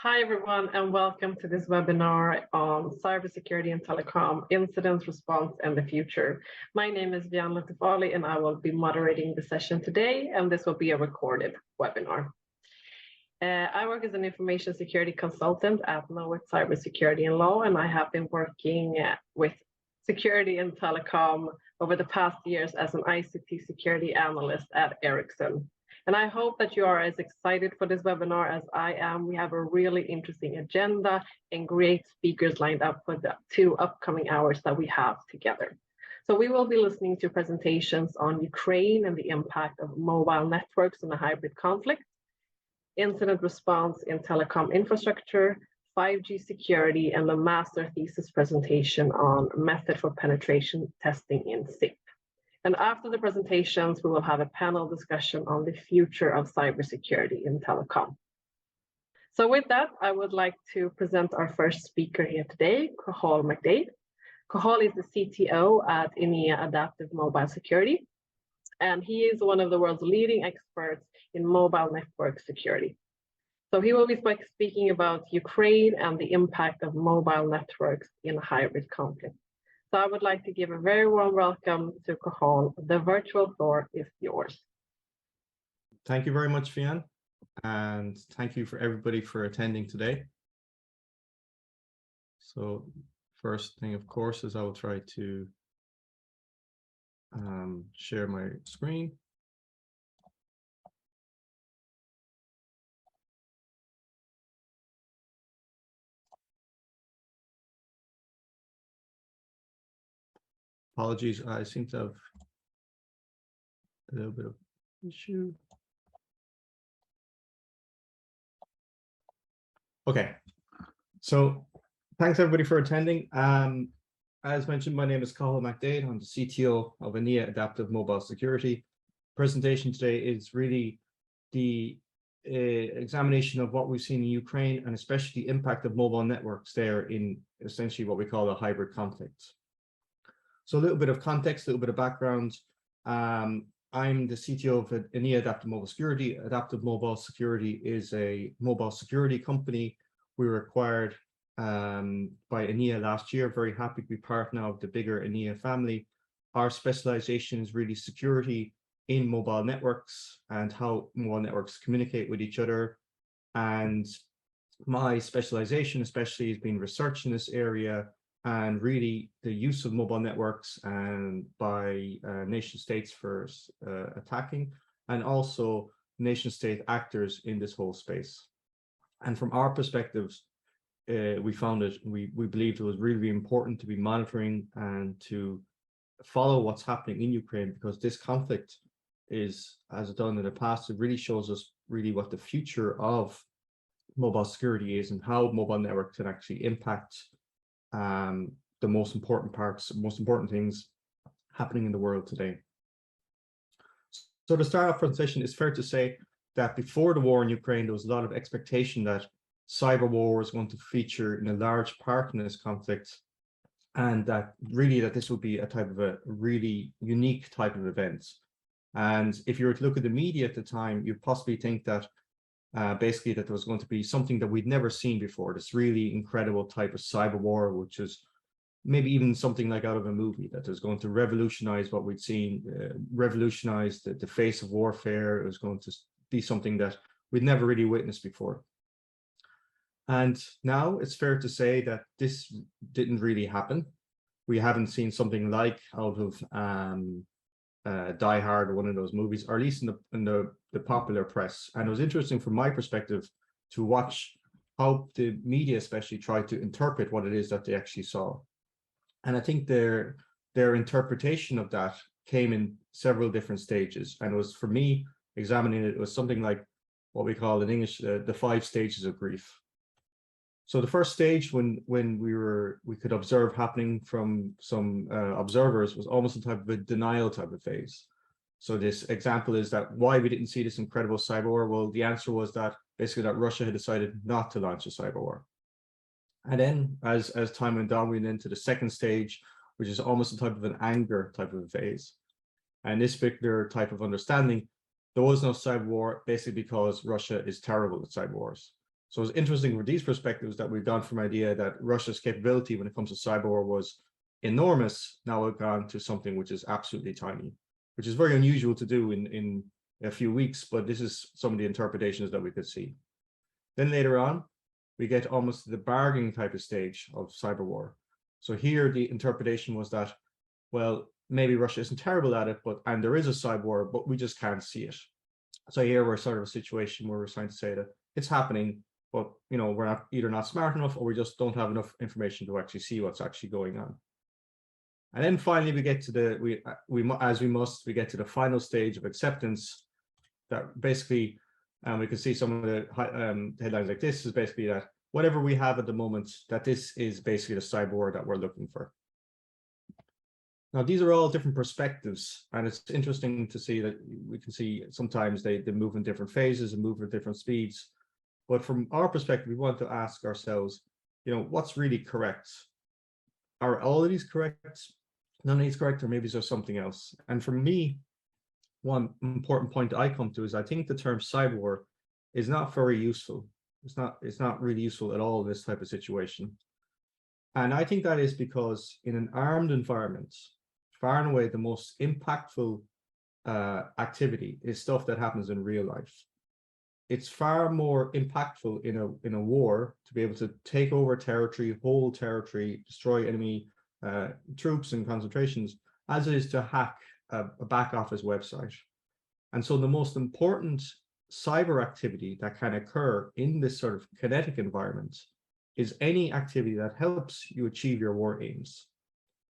Hi, everyone, and welcome to this webinar on cybersecurity and telecom, incident response and the future. My name is Vian Latifali, and I will be moderating the session today, and this will be a recorded webinar. I work as an information security consultant at Knowit Cybersecurity and Law, and I have been working with security and telecom over the past years as an ICT security analyst at Ericsson. And I hope that you are as excited for this webinar as I am. We have a really interesting agenda and great speakers lined up for the 2 upcoming hours that we have together. So we will be listening to presentations on Ukraine and the impact of mobile networks in a hybrid conflict, incident response in telecom infrastructure, 5G security, and the master thesis presentation on method for penetration testing in SIP. And after the presentations, we will have a panel discussion on the future of cybersecurity in telecom. So with that, I would like to present our first speaker here today, Cathal McDade. Cathal is the CTO at Enea Adaptive Mobile Security, and he is one of the world's leading experts in mobile network security. So he will be speaking about Ukraine and the impact of mobile networks in a hybrid conflict. So I would like to give a very warm welcome to Cathal. The virtual floor is yours. Thank you very much, Vian, and thank you for everybody for attending today. So first thing, of course, is I will try to share my screen. Apologies, I seem to have a little bit of issue. Okay, so thanks everybody for attending. As mentioned, my name is Cathal McDade. I'm the CTO of Enea Adaptive Mobile Security. Presentation today is really the examination of what we've seen in Ukraine and especially the impact of mobile networks there in essentially what we call a hybrid conflict. So a little bit of context, a little bit of background. I'm the CTO of Enea Adaptive Mobile Security. Adaptive Mobile Security is a mobile security company. We were acquired by Enea last year. Very happy to be part now of the bigger Enea family. Our specialization is really security in mobile networks and how mobile networks communicate with each other. And my specialization especially has been research in this area and really the use of mobile networks and by nation states for attacking, and also nation state actors in this whole space. And from our perspectives, we believed it was really important to be monitoring and to follow what's happening in Ukraine, because this conflict is, as it's done in the past, it really shows us really what the future of mobile security is and how mobile networks can actually impact the most important things happening in the world today. So to start off the session, it's fair to say that before the war in Ukraine, there was a lot of expectation that cyber war was going to feature in a large part in this conflict, and that this would be a type of a really unique type of event. And if you were to look at the media at the time, you'd possibly think that basically that there was going to be something that we'd never seen before, this really incredible type of cyber war, which is maybe even something like out of a movie, that was going to revolutionize what we'd seen, revolutionize the face of warfare. It was going to be something that we'd never really witnessed before. And now it's fair to say that this didn't really happen. We haven't seen something like out of Die Hard or one of those movies, or at least in the popular press. And it was interesting from my perspective to watch how the media especially tried to interpret what it is that they actually saw. And I think their interpretation of that came in several different stages. And it was, for me, examining it, it was something like what we call in English the 5 stages of grief. So the first stage, when we could observe happening from some observers, was almost a type of a denial type of phase. So this example is that why we didn't see this incredible cyber war. Well, the answer was that basically that Russia had decided not to launch a cyber war. And then as time went on, we went into the second stage, which is almost a type of an anger type of a phase. And this particular type of understanding, there was no cyber war basically because Russia is terrible at cyber wars. So it's interesting for these perspectives that we've gone from idea that Russia's capability when it comes to cyber war was enormous. Now we've gone to something which is absolutely tiny, which is very unusual to do in a few weeks, but this is some of the interpretations that we could see. Then later on, we get almost the bargaining type of stage of cyber war. So here the interpretation was that, well, maybe Russia isn't terrible at it, and there is a cyber war, but we just can't see it. So here we're sort of a situation where we're trying to say that it's happening, but we're either not smart enough or we just don't have enough information to actually see what's actually going on. And then finally we get to we get to the final stage of acceptance, that basically, we can see some of the headlines like this is basically that whatever we have at the moment, that this is basically the cyber war that we're looking for. Now, these are all different perspectives, and it's interesting to see that we can see sometimes they move in different phases and move at different speeds. But from our perspective, we want to ask ourselves, what's really correct? Are all of these correct? None of these correct, or maybe there's something else? And for me, one important point I come to is I think the term cyber war is not very useful. It's not really useful at all in this type of situation. And I think that is because in an armed environment, far and away the most impactful activity is stuff that happens in real life. It's far more impactful in a war to be able to take over territory, hold territory, destroy enemy troops and concentrations, as it is to hack a back office website. And so the most important cyber activity that can occur in this sort of kinetic environment is any activity that helps you achieve your war aims.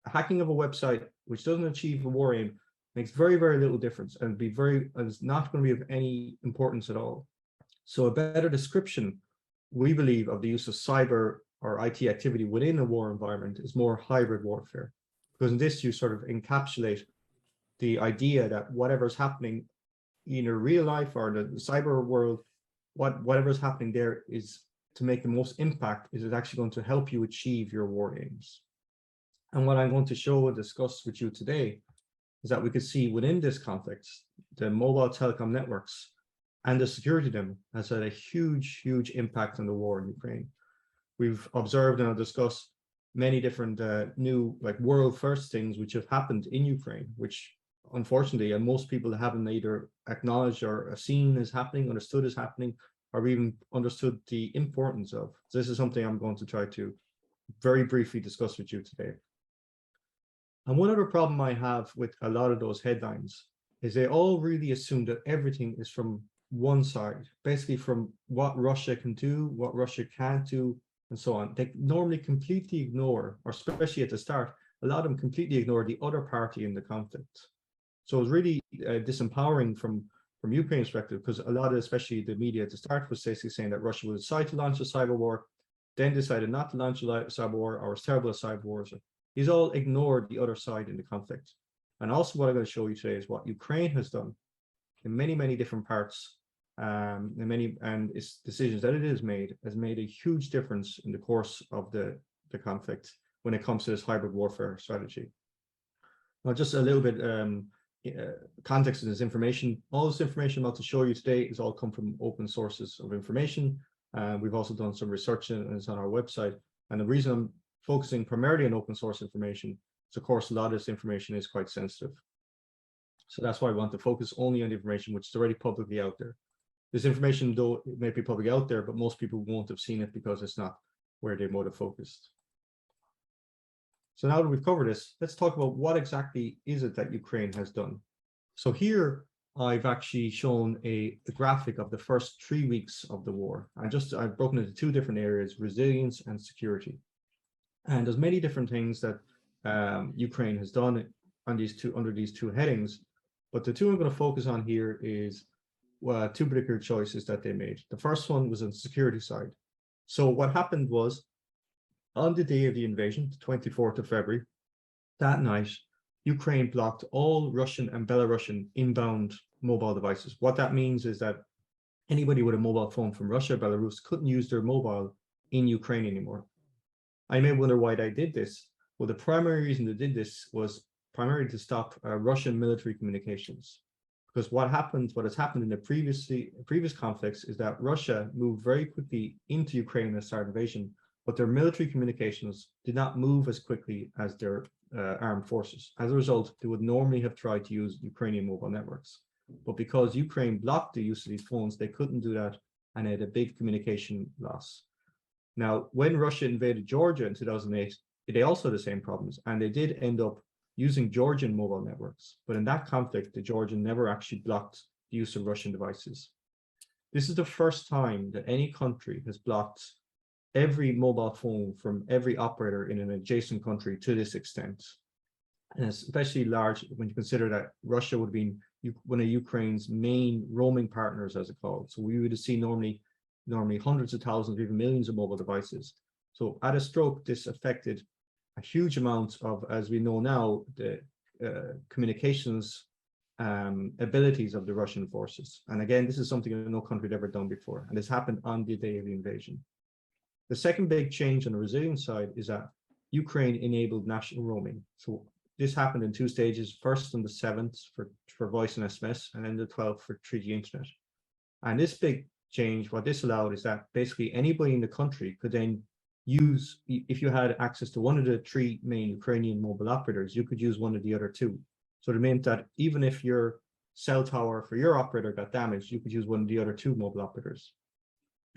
Hacking of a website which doesn't achieve a war aim makes very, very little difference and is not going to be of any importance at all. So a better description, we believe, of the use of cyber or IT activity within a war environment is more hybrid warfare, because in this you sort of encapsulate the idea that whatever's happening in real life or the cyber world, whatever's happening there is to make the most impact, is it actually going to help you achieve your war aims. And what I'm going to show and discuss with you today is that we could see within this context, the mobile telecom networks and the security of them has had a huge, huge impact on the war in Ukraine. We've observed and I'll discuss many different new world first things which have happened in Ukraine, which unfortunately, and most people haven't either acknowledged or seen as happening, understood as happening, or even understood the importance of. So this is something I'm going to try to very briefly discuss with you today. And one other problem I have with a lot of those headlines is they all really assume that everything is from one side, basically from what Russia can do, what Russia can't do, and so on. They normally completely ignore, or especially at the start, a lot of them completely ignore the other party in the conflict. So it's really disempowering from Ukraine's perspective, because a lot of, especially the media at the start, was basically saying that Russia would decide to launch a cyber war, then decided not to launch a cyber war, or was terrible at cyber wars. These all ignored the other side in the conflict. And also what I'm going to show you today is what Ukraine has done in many, many different parts, and its decisions that it has made a huge difference in the course of the conflict when it comes to this hybrid warfare strategy. Now, just a little bit context of this information. All this information I'm about to show you today is all come from open sources of information. We've also done some research and it's on our website. And the reason I'm focusing primarily on open source information is, of course, a lot of this information is quite sensitive. So that's why I want to focus only on the information which is already publicly out there. This information, though it may be publicly out there, but most people won't have seen it because it's not where they would have focused. So now that we've covered this, let's talk about what exactly is it that Ukraine has done. So here I've actually shown a graphic of the first 3 weeks of the war. I've broken it into two different areas: resilience and security. And there's many different things that Ukraine has done on under these two headings, but the two I'm going to focus on here is two particular choices that they made. The first one was on the security side. So what happened was, on the day of the invasion, the 24th of February, that night, Ukraine blocked all Russian and Belarusian inbound mobile devices. What that means is that anybody with a mobile phone from Russia or Belarus couldn't use their mobile in Ukraine anymore. I may wonder why they did this. Well, the primary reason they did this was primarily to stop Russian military communications. Because what has happened in the previous conflicts is that Russia moved very quickly into Ukraine in the start invasion, but their military communications did not move as quickly as their armed forces. As a result, they would normally have tried to use Ukrainian mobile networks. But because Ukraine blocked the use of these phones, they couldn't do that, and they had a big communication loss. Now, when Russia invaded Georgia in 2008, they also had the same problems, and they did end up using Georgian mobile networks. But in that conflict, the Georgian never actually blocked the use of Russian devices. This is the first time that any country has blocked every mobile phone from every operator in an adjacent country to this extent. And it's especially large when you consider that Russia would have been one of Ukraine's main roaming partners, as it's called. So we would have seen normally hundreds of thousands, even millions of mobile devices. So at a stroke, this affected a huge amount of, as we know now, the communications abilities of the Russian forces. And again, this is something that no country had ever done before. And this happened on the day of the invasion. The second big change on the resilience side is that Ukraine enabled national roaming. So this happened in two stages, first on the 7th for voice and SMS, and then the 12th for 3G internet. And this big change, what this allowed is that basically anybody in the country could then use, if you had access to one of the three main Ukrainian mobile operators, you could use one of the other two. So it meant that even if your cell tower for your operator got damaged, you could use one of the other two mobile operators.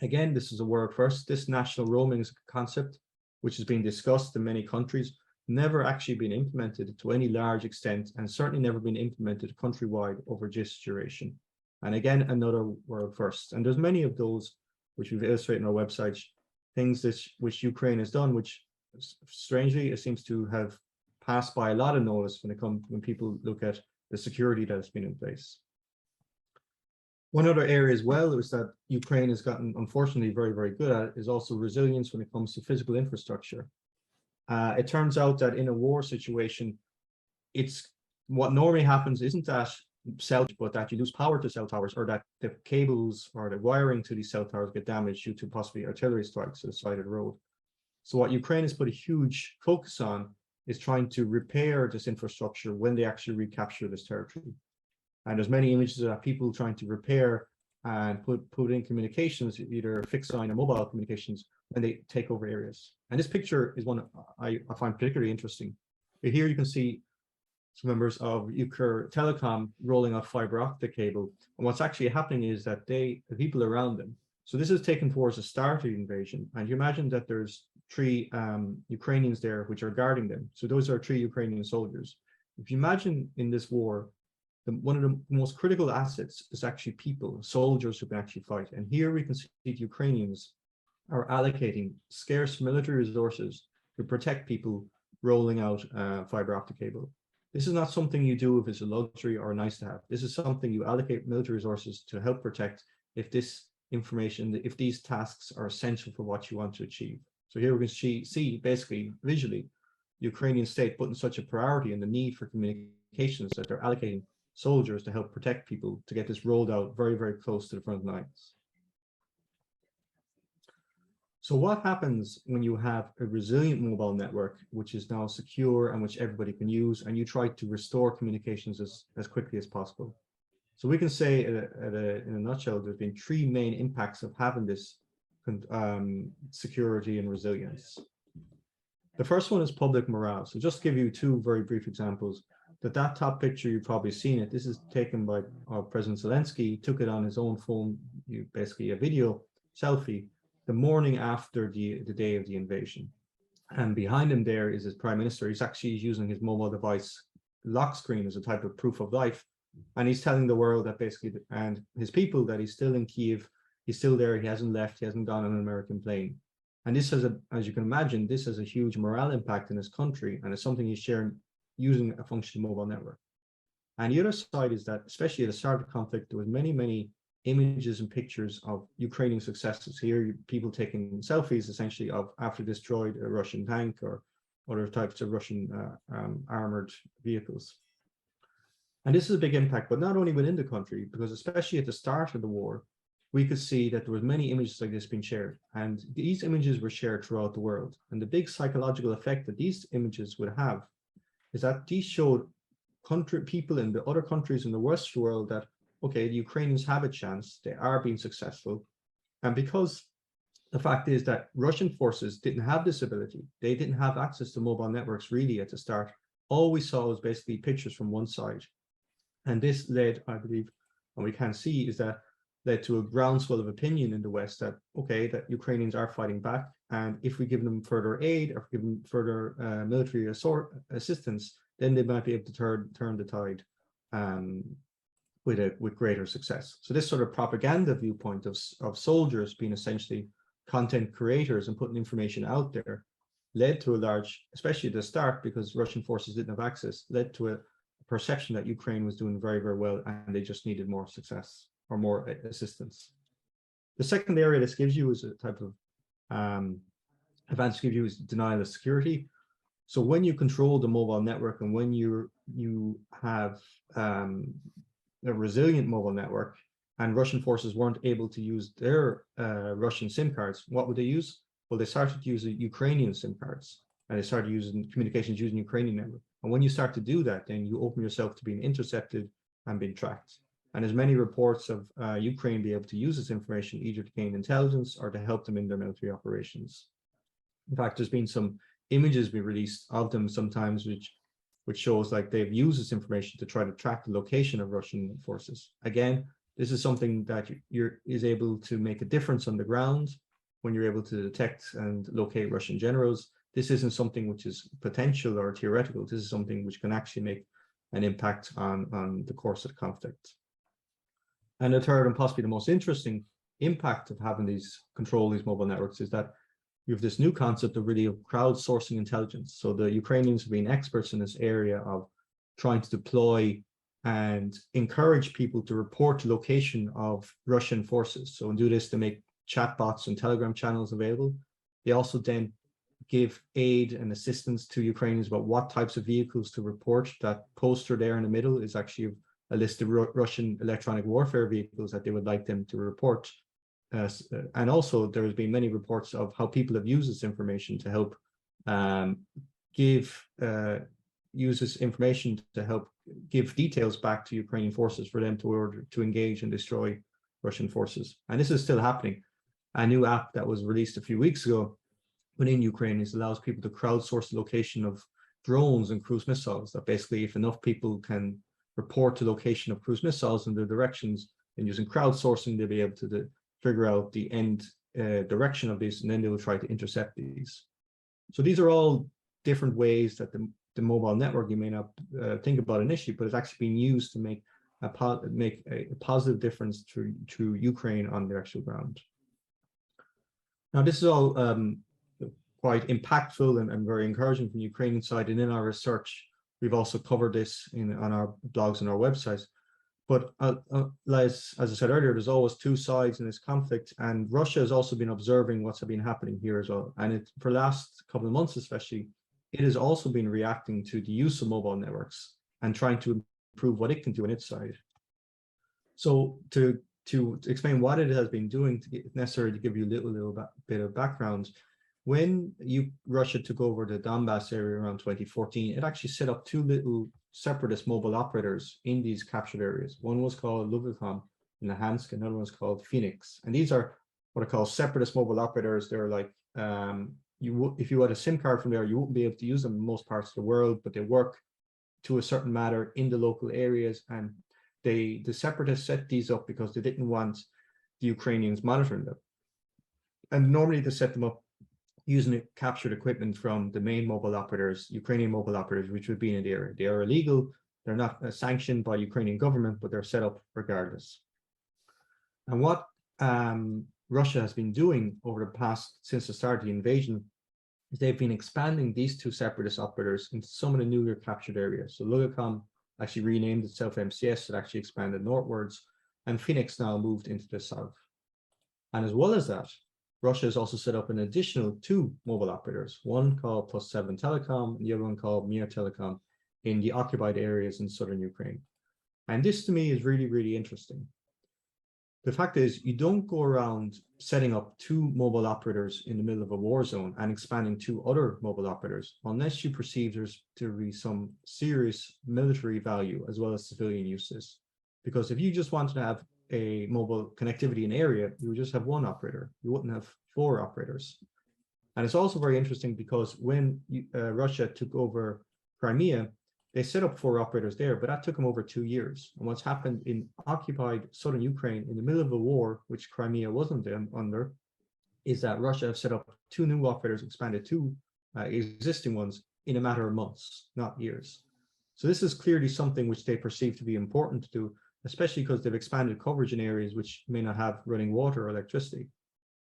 Again, this is a world first. This national roaming is a concept which has been discussed in many countries, never actually been implemented to any large extent, and certainly never been implemented countrywide over this duration. And again, another world first. And there's many of those which we've illustrated on our website, things which Ukraine has done, which strangely it seems to have passed by a lot of notice when people look at the security that has been in place. One other area as well is that Ukraine has gotten, unfortunately, very, very good at is also resilience when it comes to physical infrastructure. It turns out that in a war situation, it's what normally happens isn't that but that you lose power to cell towers, or that the cables or the wiring to these cell towers get damaged due to possibly artillery strikes to the side of the road. So what Ukraine has put a huge focus on is trying to repair this infrastructure when they actually recapture this territory. And there's many images of people trying to repair and put in communications, either fixed line or mobile communications, when they take over areas. And this picture is one I find particularly interesting. Here you can see some members of Ukr Telecom rolling off fiber optic cable. And what's actually happening is that the people around them, so this is taken towards the start of the invasion. And you imagine that there's three Ukrainians there which are guarding them. So those are three Ukrainian soldiers. If you imagine in this war, one of the most critical assets is actually people, soldiers who can actually fight. And here we can see the Ukrainians are allocating scarce military resources to protect people rolling out fiber optic cable. This is not something you do if it's a luxury or nice to have. This is something you allocate military resources to help protect if this information, if these tasks are essential for what you want to achieve. So here we can see basically visually the Ukrainian state putting such a priority in the need for communications that they're allocating soldiers to help protect people to get this rolled out very, very close to the front lines. So what happens when you have a resilient mobile network, which is now secure and which everybody can use, and you try to restore communications as quickly as possible? So we can say in a nutshell, there's been three main impacts of having this security and resilience. The first one is public morale. So just to give you two very brief examples, that top picture, you've probably seen it. This is taken by President Zelensky. He took it on his own phone, basically a video selfie, the morning after the day of the invasion. And behind him there is his prime minister. He's actually using his mobile device lock screen as a type of proof of life. And he's telling the world that basically, and his people, that he's still in Kyiv, he's still there, he hasn't left, he hasn't gone on an American plane. And this has as you can imagine, this has a huge morale impact in his country, and it's something he's sharing using a functional mobile network. And the other side is that, especially at the start of the conflict, there was many images and pictures of Ukrainian successes. Here, people taking selfies essentially of after destroyed a Russian tank or other types of Russian armored vehicles. And this is a big impact, but not only within the country, because especially at the start of the war, we could see that there was many images like this being shared. And these images were shared throughout the world. And the big psychological effect that these images would have is that these showed people in the other countries in the Western world that, okay, the Ukrainians have a chance, they are being successful. And because the fact is that Russian forces didn't have this ability, they didn't have access to mobile networks really at the start. All we saw was basically pictures from one side. And this led, I believe, and we can see, is that led to a groundswell of opinion in the West that, okay, that Ukrainians are fighting back. And if we give them further aid or give them further military assistance, then they might be able to turn the tide with greater success. So this sort of propaganda viewpoint of soldiers being essentially content creators and putting information out there led to a large, especially at the start, because Russian forces didn't have access, led to a perception that Ukraine was doing very, very well and they just needed more success or more assistance. The second area this gives you is a type of advantage gives you is denial of security. So when you control the mobile network and when you have a resilient mobile network and Russian forces weren't able to use their Russian SIM cards, what would they use? Well, they started using Ukrainian SIM cards and they started using communications using Ukrainian network. And when you start to do that, then you open yourself to being intercepted and being tracked. And there's many reports of Ukraine being able to use this information either to gain intelligence or to help them in their military operations. In fact, there's been some images we released of them sometimes, which shows like they've used this information to try to track the location of Russian forces. Again, this is something that is able to make a difference on the ground when you're able to detect and locate Russian generals. This isn't something which is potential or theoretical. This is something which can actually make an impact on the course of the conflict. And the third and possibly the most interesting impact of having control these mobile networks is that you have this new concept of really crowdsourcing intelligence. So the Ukrainians have been experts in this area of trying to deploy and encourage people to report the location of Russian forces. So and do this to make chatbots and Telegram channels available. They also then give aid and assistance to Ukrainians about what types of vehicles to report. That poster there in the middle is actually a list of Russian electronic warfare vehicles that they would like them to report. And also there has been many reports of how people have used this information to help use this information to help give details back to Ukrainian forces for them to engage and destroy Russian forces. And this is still happening. A new app that was released a few weeks ago within Ukraine allows people to crowdsource the location of drones and cruise missiles. That basically, if enough people can report the location of cruise missiles and their directions, and using crowdsourcing, they'll be able to figure out the end direction of these, and then they will try to intercept these. So these are all different ways that the mobile network, you may not think about initially, but it's actually being used to make a positive difference to Ukraine on the actual ground. Now, this is all quite impactful and very encouraging from the Ukrainian side. And in our research, we've also covered this on our blogs and our websites. But as I said earlier, there's always two sides in this conflict, and Russia has also been observing what's been happening here as well. And for the last couple of months, especially, it has also been reacting to the use of mobile networks and trying to improve what it can do on its side. So to explain what it has been doing, it's necessary to give you a little bit of background. When Russia took over the Donbass area around 2014, it actually set up two little separatist mobile operators in these captured areas. One was called Lugansk in Luhansk, and another one was called Phoenix. And these are what I call separatist mobile operators. They're like, if you had a SIM card from there, you wouldn't be able to use them in most parts of the world, but they work to a certain matter in the local areas. And the separatists set these up because they didn't want the Ukrainians monitoring them. And normally they set them up using captured equipment from the main mobile operators, Ukrainian mobile operators, which would be in the area. They are illegal. They're not sanctioned by Ukrainian government, but they're set up regardless. And what Russia has been doing over the past, since the start of the invasion, is they've been expanding these two separatist operators into some of the newly captured areas. So Lugansk actually renamed itself MCS, it actually expanded northwards, and Phoenix now moved into the south. And as well as that, Russia has also set up an additional two mobile operators, one called +7 Telecom, and the other one called Mir Telecom, in the occupied areas in southern Ukraine. And this to me is really, really interesting. The fact is, you don't go around setting up 2 mobile operators in the middle of a war zone and expanding 2 other mobile operators unless you perceive there's to be some serious military value as well as civilian uses. Because if you just wanted to have a mobile connectivity in area, you would just have 1 operator. You wouldn't have 4 operators. And it's also very interesting because when Russia took over Crimea, they set up 4 operators there, but that took them over 2 years. And what's happened in occupied southern Ukraine in the middle of a war, which Crimea wasn't under, is that Russia have set up 2 new operators, expanded 2 existing ones in a matter of months, not years. So this is clearly something which they perceive to be important to do, especially because they've expanded coverage in areas which may not have running water or electricity.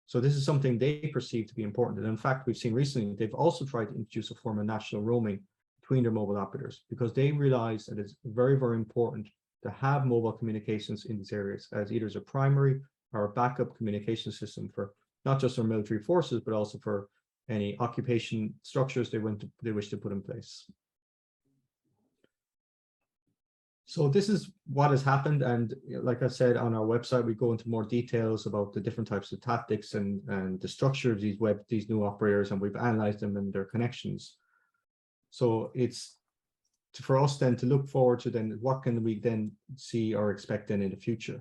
So this is something they perceive to be important. And in fact, we've seen recently, they've also tried to introduce a form of national roaming between their mobile operators because they realize that it's very, very important to have mobile communications in these areas as either as a primary or a backup communication system for not just their military forces, but also for any occupation structures they wish to put in place. So this is what has happened. And like I said, on our website, we go into more details about the different types of tactics and the structure of these new operators, and we've analyzed them and their connections. So it's for us then to look forward to then what can we then see or expect then in the future.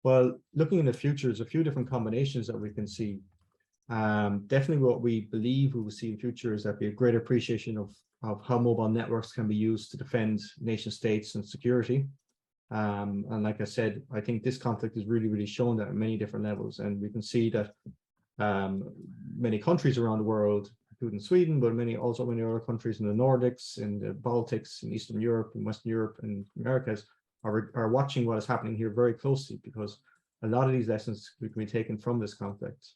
Well, looking in the future, there's a few different combinations that we can see. Definitely what we believe we will see in the future is that be a greater appreciation of how mobile networks can be used to defend nation states and security. And like I said, I think this conflict has really, really shown that at many different levels. And we can see that many countries around the world, including Sweden, but many other countries in the Nordics, in the Baltics, in Eastern Europe, in Western Europe, and Americas are watching what is happening here very closely because a lot of these lessons can be taken from this conflict.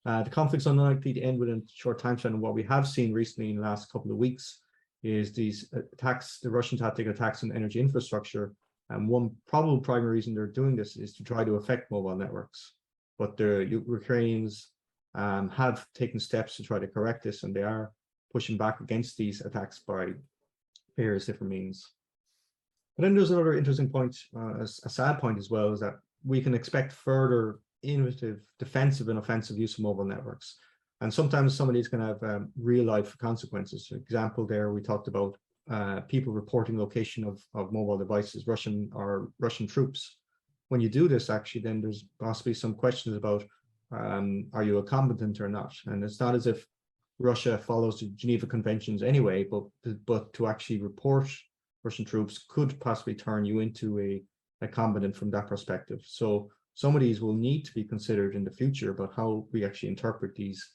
The conflict's unlikely to end within a short time span. And what we have seen recently in the last couple of weeks is these attacks, the Russian tactical attacks on energy infrastructure. And one probable primary reason they're doing this is to try to affect mobile networks. But the Ukrainians have taken steps to try to correct this, and they are pushing back against these attacks by various different means. But then there's another interesting point, a sad point as well, is that we can expect further innovative defensive and offensive use of mobile networks. And sometimes some of these can have real life consequences. For example, there we talked about people reporting location of mobile devices, Russian troops. When you do this, actually, then there's possibly some questions about are you a combatant or not? And it's not as if Russia follows the Geneva Conventions anyway, but to actually report Russian troops could possibly turn you into a combatant from that perspective. So some of these will need to be considered in the future about how we actually interpret these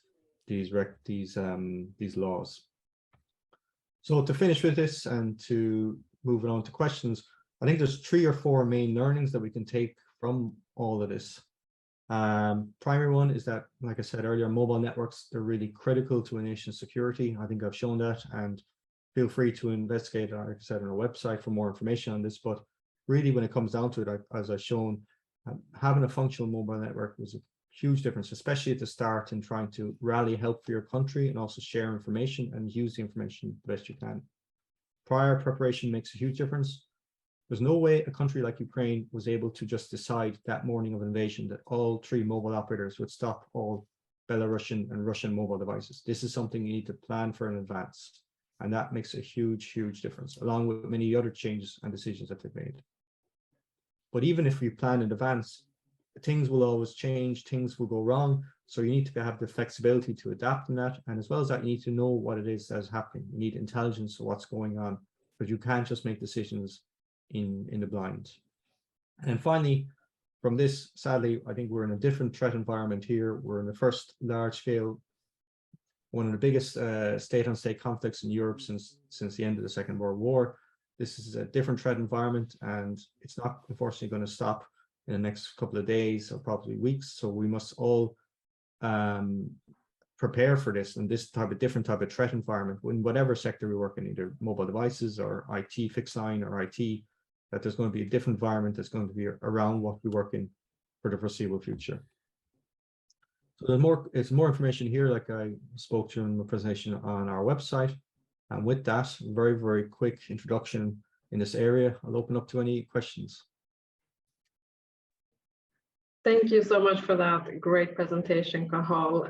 laws. So to finish with this and to move on to questions, I think there's 3 or 4 main learnings that we can take from all of this. Primary one is that, like I said earlier, mobile networks, they're really critical to a nation's security. I think I've shown that, and feel free to investigate, like I said, on our website for more information on this. But really, when it comes down to it, as I've shown, having a functional mobile network was a huge difference, especially at the start in trying to rally help for your country and also share information and use the information the best you can. Prior preparation makes a huge difference. There's no way a country like Ukraine was able to just decide that morning of invasion that all 3 mobile operators would stop all Belarusian and Russian mobile devices. This is something you need to plan for in advance. And that makes a huge, huge difference, along with many other changes and decisions that they've made. But even if we plan in advance, things will always change, things will go wrong. So you need to have the flexibility to adapt in that. And as well as that, you need to know what it is that is happening. You need intelligence of what's going on, because you can't just make decisions in the blind. And then finally, from this, sadly, I think we're in a different threat environment here. We're in the first large scale, one of the biggest state-on-state conflicts in Europe since the end of the Second World War. This is a different threat environment, and it's not unfortunately going to stop in the next couple of days or probably weeks. So we must all prepare for this and this different type of threat environment in whatever sector we work in, either mobile devices or IT, fixed line or IT, that there's going to be a different environment that's going to be around what we work in for the foreseeable future. So there's more information here, like I spoke during the presentation, on our website. And with that, very, very quick introduction in this area. I'll open up to any questions. Thank you so much for that great presentation, Kahal.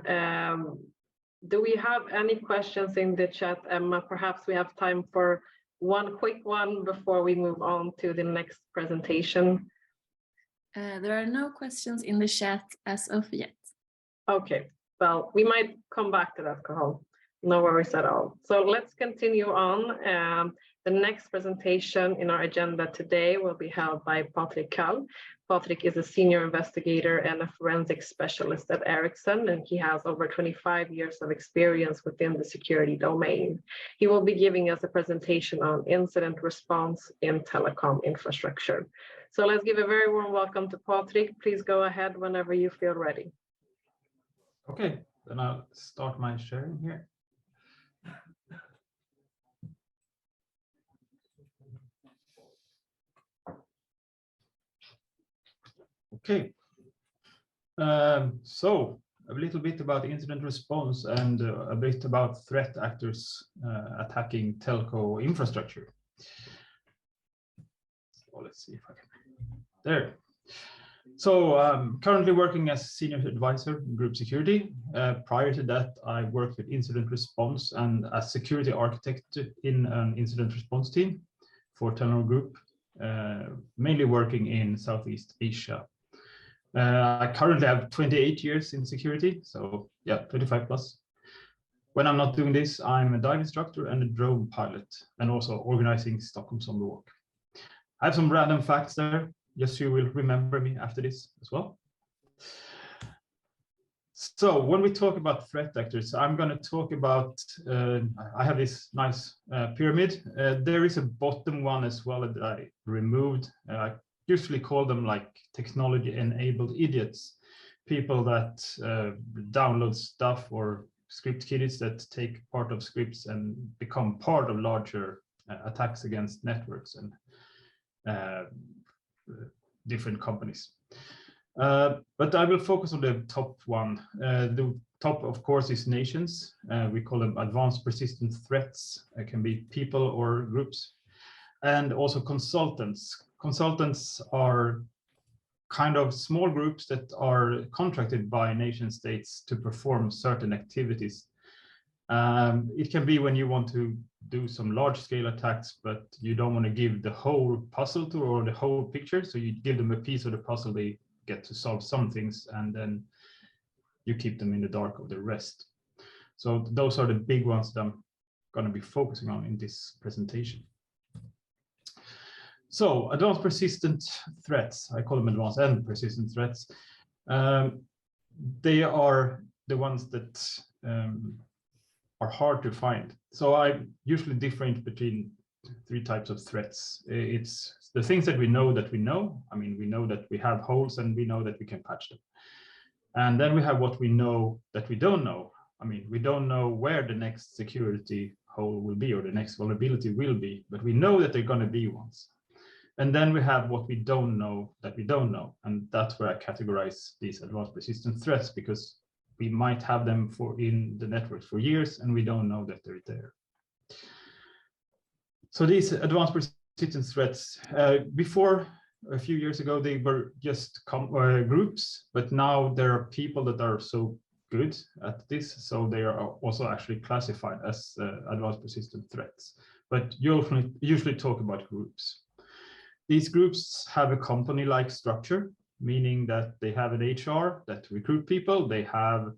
Do we have any questions in the chat, Emma? Perhaps we have time for one quick one before we move on to the next presentation. There are no questions in the chat as of yet. Okay, well, we might come back to that, Kahal. No worries at all. So let's continue on. The next presentation in our agenda today will be held by Patrick Kall. Patrick is a senior investigator and a forensic specialist at Ericsson, and he has over 25 years of experience within the security domain. He will be giving us a presentation on incident response in telecom infrastructure. So let's give a very warm welcome to Patrick. Please go ahead whenever you feel ready. Okay, then I'll start my sharing here. Okay, so a little bit about incident response and a bit about threat actors attacking telco infrastructure. So let's see if I can. There. So currently working as senior advisor in group security. Prior to that, I worked with incident response and as security architect in an incident response team for Telenor Group, mainly working in Southeast Asia. I currently have 28 years in security, so yeah, 25 plus. When I'm not doing this, I'm a dive instructor and a drone pilot, and also organizing Stockholm's on the Walk. I have some random facts there, just so you will remember me after this as well. So when we talk about threat actors, I'm going to talk about, I have this nice pyramid. There is a bottom one as well that I removed. I usually call them like technology-enabled idiots, people that download stuff or script kiddies that take part of scripts and become part of larger attacks against networks and different companies. But I will focus on the top one. The top, of course, is nations. We call them advanced persistent threats. It can be people or groups. And also consultants. Consultants are kind of small groups that are contracted by nation states to perform certain activities. It can be when you want to do some large-scale attacks, but you don't want to give the whole puzzle to or the whole picture. So you give them a piece of the puzzle, they get to solve some things, and then you keep them in the dark of the rest. So those are the big ones that I'm going to be focusing on in this presentation. So advanced persistent threats, I call them advanced and persistent threats. They are the ones that are hard to find. So I usually differentiate between three types of threats. It's the things that we know. I mean, we know that we have holes and we know that we can patch them. And then we have what we know that we don't know. I mean, we don't know where the next security hole will be or the next vulnerability will be, but we know that they're going to be ones. And then we have what we don't know that we don't know. And that's where I categorize these advanced persistent threats, because we might have them in the networks for years and we don't know that they're there. So these advanced persistent threats, before a few years ago, they were just groups, but now there are people that are so good at this, so they are also actually classified as advanced persistent threats. But you usually talk about groups. These groups have a company-like structure, meaning that they have an HR that recruit people, they have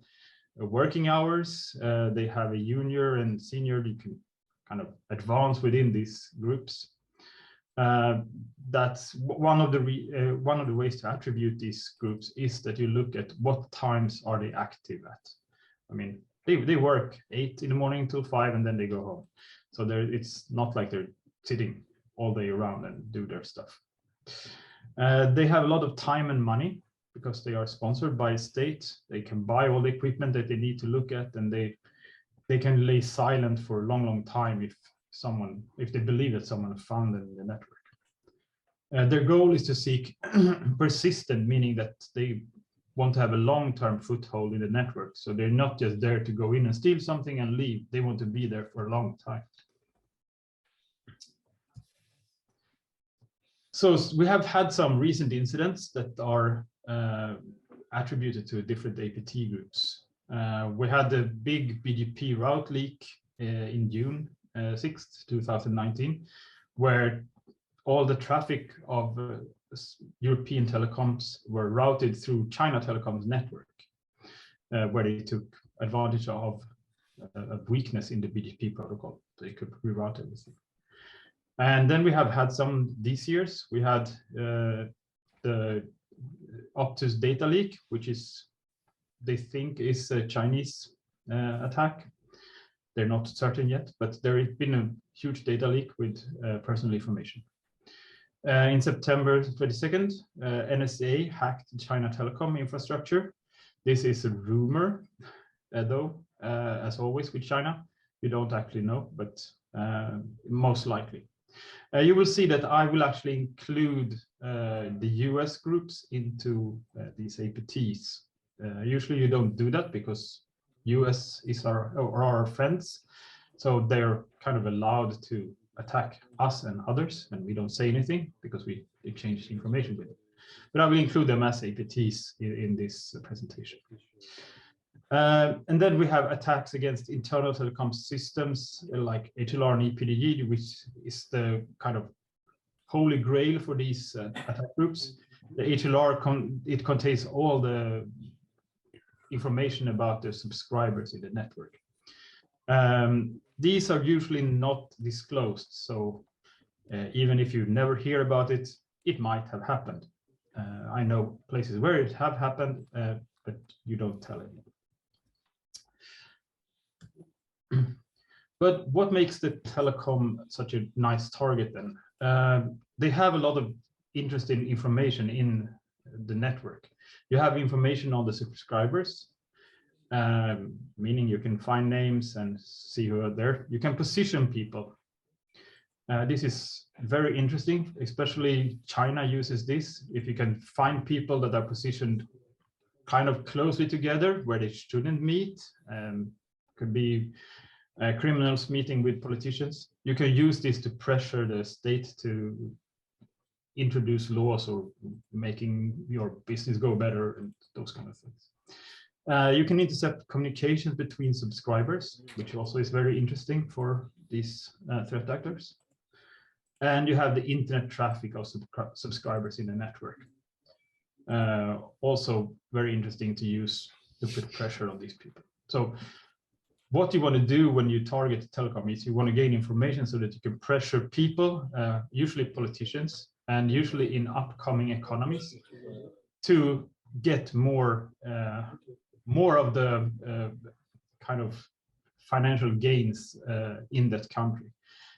working hours, they have a junior and senior. You can kind of advance within these groups. That's one of the ways to attribute these groups is that you look at what times are they active at. I mean, they work 8 in the morning till 5 and then they go home. So it's not like they're sitting all day around and do their stuff. They have a lot of time and money because they are sponsored by a state. They can buy all the equipment that they need to look at, and they can lay silent for a long time if they believe that someone found them in the network. Their goal is to seek persistent, meaning that they want to have a long-term foothold in the network. So they're not just there to go in and steal something and leave. They want to be there for a long time. So we have had some recent incidents that are attributed to different APT groups. We had the big BGP route leak in June 6th, 2019, where all the traffic of European telecoms were routed through China Telecom's network, where they took advantage of a weakness in the BGP protocol. They could reroute everything. And then we have had some these years. We had the Optus data leak, which is, they think is a Chinese attack. They're not certain yet, but there has been a huge data leak with personal information. In September 22nd, NSA hacked China Telecom infrastructure. This is a rumor, though, as always with China. We don't actually know, but most likely. You will see that I will actually include the US groups into these APTs. Usually you don't do that because US is our friends, so they're kind of allowed to attack us and others, and we don't say anything because we exchange information with them. But I will include them as APTs in this presentation. And then we have attacks against internal telecom systems like HLR and EPDG, which is the kind of holy grail for these attack groups. The HLR, it contains all the information about the subscribers in the network. These are usually not disclosed, so even if you never hear about it, it might have happened. I know places where it have happened, but you don't tell anyone. But what makes the telecom such a nice target then? They have a lot of interesting information in the network. You have information on the subscribers, meaning you can find names and see who are there. You can position people. This is very interesting, especially China uses this. If you can find people that are positioned kind of closely together where they shouldn't meet, could be criminals meeting with politicians. You can use this to pressure the state to introduce laws or making your business go better and those kind of things. You can intercept communications between subscribers, which also is very interesting for these threat actors. And you have the internet traffic of subscribers in the network. Also very interesting to use to put pressure on these people. So what you want to do when you target telecom is you want to gain information so that you can pressure people, usually politicians, and usually in upcoming economies, to get more of the kind of financial gains in that country.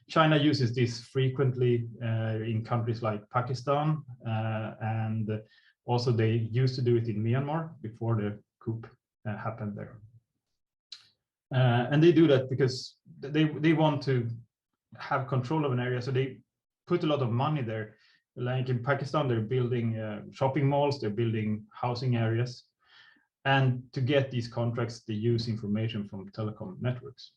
China uses this frequently in countries like Pakistan, and also they used to do it in Myanmar before the coup happened there. And they do that because they want to have control of an area, so they put a lot of money there. Like in Pakistan, they're building shopping malls, they're building housing areas. And to get these contracts, they use information from telecom networks.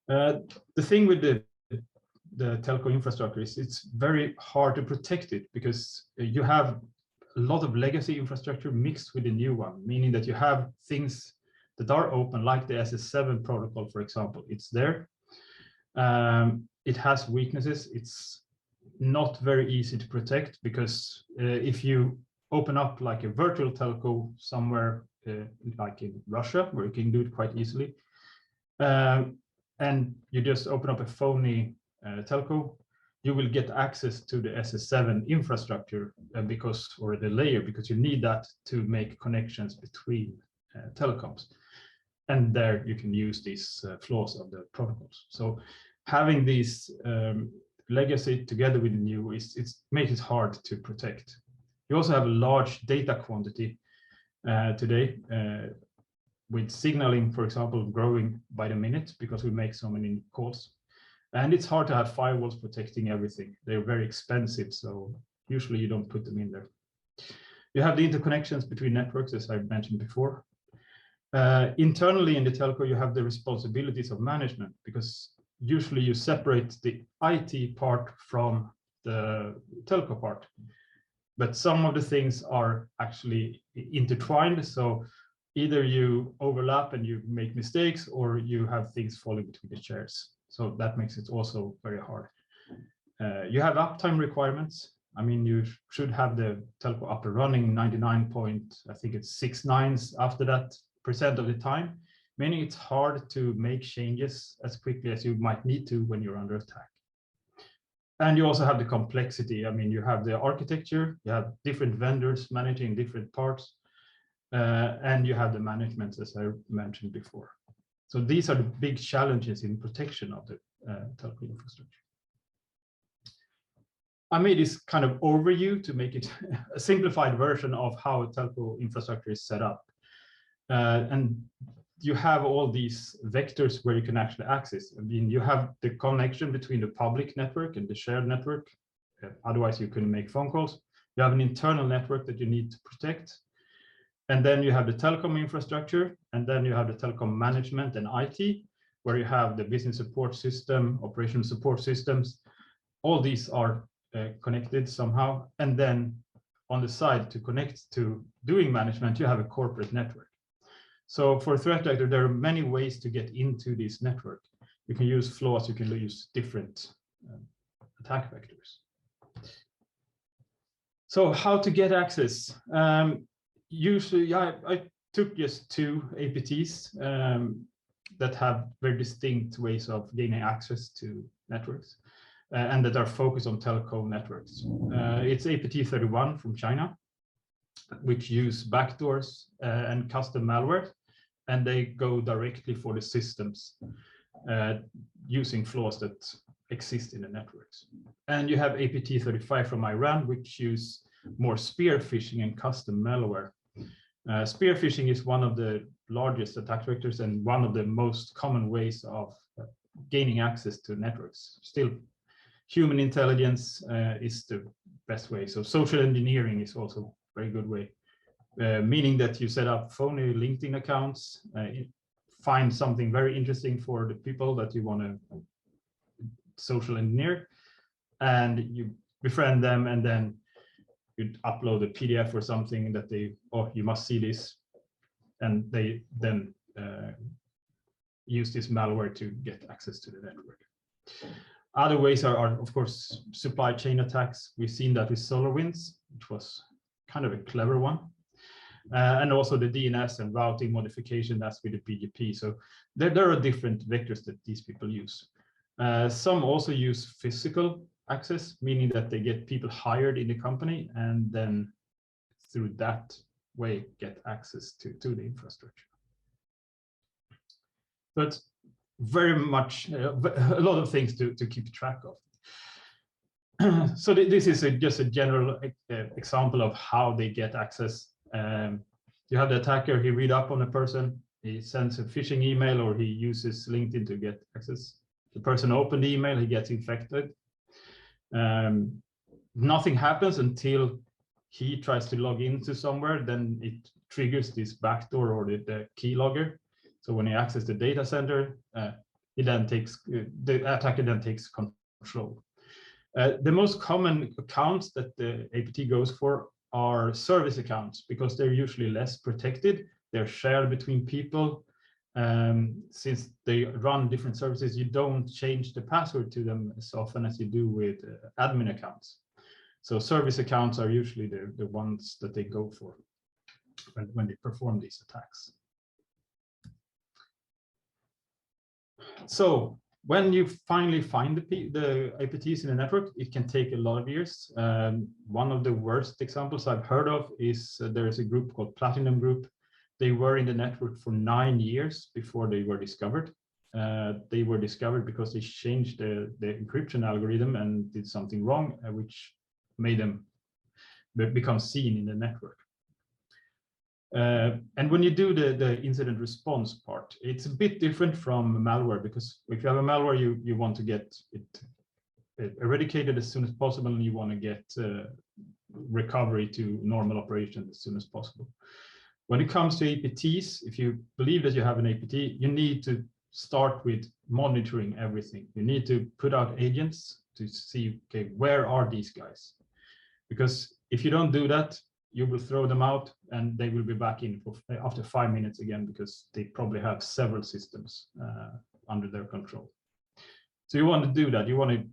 The thing with the telco infrastructure is it's very hard to protect it because you have a lot of legacy infrastructure mixed with the new one, meaning that you have things that are open, like the SS7 protocol, for example. It's there. It has weaknesses. It's not very easy to protect because if you open up like a virtual telco somewhere like in Russia, where you can do it quite easily, and you just open up a phony telco, you will get access to the SS7 infrastructure or the layer, because you need that to make connections between telecoms. And there you can use these flaws of the protocols. So having these legacy together with the new makes it hard to protect. You also have a large data quantity today, with signaling, for example, growing by the minute because we make so many calls. And it's hard to have firewalls protecting everything. They're very expensive, so usually you don't put them in there. You have the interconnections between networks, as I mentioned before. Internally in the telco, you have the responsibilities of management, because usually you separate the IT part from the telco part. But some of the things are actually intertwined. So either you overlap and you make mistakes, or you have things falling between the chairs. So that makes it also very hard. You have uptime requirements. I mean, you should have the telco up and running 99.69 after that % of the time, meaning it's hard to make changes as quickly as you might need to when you're under attack. And you also have the complexity. I mean, you have the architecture, you have different vendors managing different parts, and you have the management, as I mentioned before. So these are the big challenges in protection of the telco infrastructure. I made this kind of overview to make it a simplified version of how a telco infrastructure is set up. And you have all these vectors where you can actually access. I mean, you have the connection between the public network and the shared network. Otherwise, you couldn't make phone calls. You have an internal network that you need to protect. And then you have the telecom infrastructure, and then you have the telecom management and IT, where you have the business support system, operational support systems. All these are connected somehow. And then on the side, to connect to doing management, you have a corporate network. So for a threat actor, there are many ways to get into this network. You can use flaws, you can use different attack vectors. So how to get access? Usually, I took just 2 APTs that have very distinct ways of gaining access to networks and that are focused on telco networks. It's APT 31 from China, which use backdoors and custom malware, and they go directly for the systems using flaws that exist in the networks. And you have APT 35 from Iran, which use more spear phishing and custom malware. Spear phishing is one of the largest attack vectors and one of the most common ways of gaining access to networks. Still, human intelligence is the best way. So social engineering is also a very good way, meaning that you set up phony LinkedIn accounts, find something very interesting for the people that you want to social engineer, and you befriend them, and then you'd upload a PDF or something that they, oh, you must see this, and they then use this malware to get access to the network. Other ways are of course, supply chain attacks. We've seen that with SolarWinds, which was kind of a clever one. And also the DNS and routing modification, that's with the PGP. So there are different vectors that these people use. Some also use physical access, meaning that they get people hired in the company and then through that way get access to the infrastructure. But very much a lot of things to keep track of. So this is just a general example of how they get access. You have the attacker, he read up on a person, he sends a phishing email, or he uses LinkedIn to get access. The person opened the email, he gets infected. Nothing happens until he tries to log into somewhere, then it triggers this backdoor or the keylogger. So when he accesses the data center, the attacker then takes control. The most common accounts that the APT goes for are service accounts, because they're usually less protected. They're shared between people. Since they run different services, you don't change the password to them as often as you do with admin accounts. So service accounts are usually the ones that they go for when they perform these attacks. So when you finally find the APTs in the network, it can take a lot of years. One of the worst examples I've heard of is there is a group called Platinum Group. They were in the network for 9 years before they were discovered. They were discovered because they changed the encryption algorithm and did something wrong, which made them become seen in the network. And when you do the incident response part, it's a bit different from malware, because if you have a malware, you want to get it eradicated as soon as possible, and you want to get recovery to normal operation as soon as possible. When it comes to APTs, if you believe that you have an APT, you need to start with monitoring everything. You need to put out agents to see, okay, where are these guys? Because if you don't do that, you will throw them out and they will be back in after 5 minutes again, because they probably have several systems under their control. So you want to do that. You want to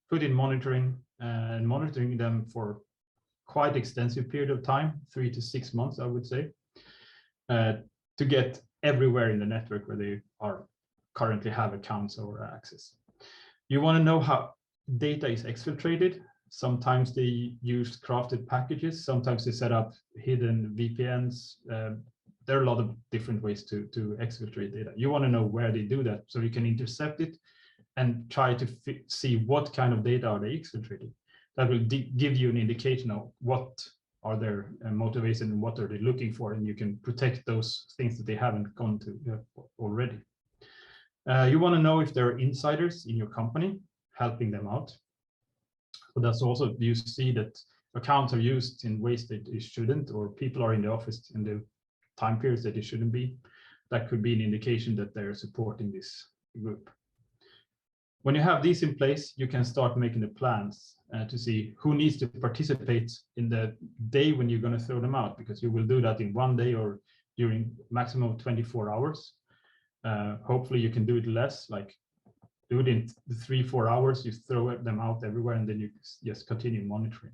put in monitoring and monitoring them for quite extensive period of time, 3 to 6 months, I would say, to get everywhere in the network where they are currently have accounts or access. You want to know how data is exfiltrated. Sometimes they use crafted packages. Sometimes they set up hidden VPNs. There are a lot of different ways to exfiltrate data. You want to know where they do that so you can intercept it and try to see what kind of data are they exfiltrating. That will give you an indication of what are their motivations and what are they looking for, and you can protect those things that they haven't gone to already. You want to know if there are insiders in your company helping them out. But that's also, you see that accounts are used in ways that they shouldn't, or people are in the office in the time periods that they shouldn't be. That could be an indication that they're supporting this group. When you have these in place, you can start making the plans to see who needs to participate in the day when you're going to throw them out, because you will do that in 1 day or during maximum 24 hours. Hopefully you can do it less, like do it in 3-4 hours, you throw them out everywhere, and then you just continue monitoring.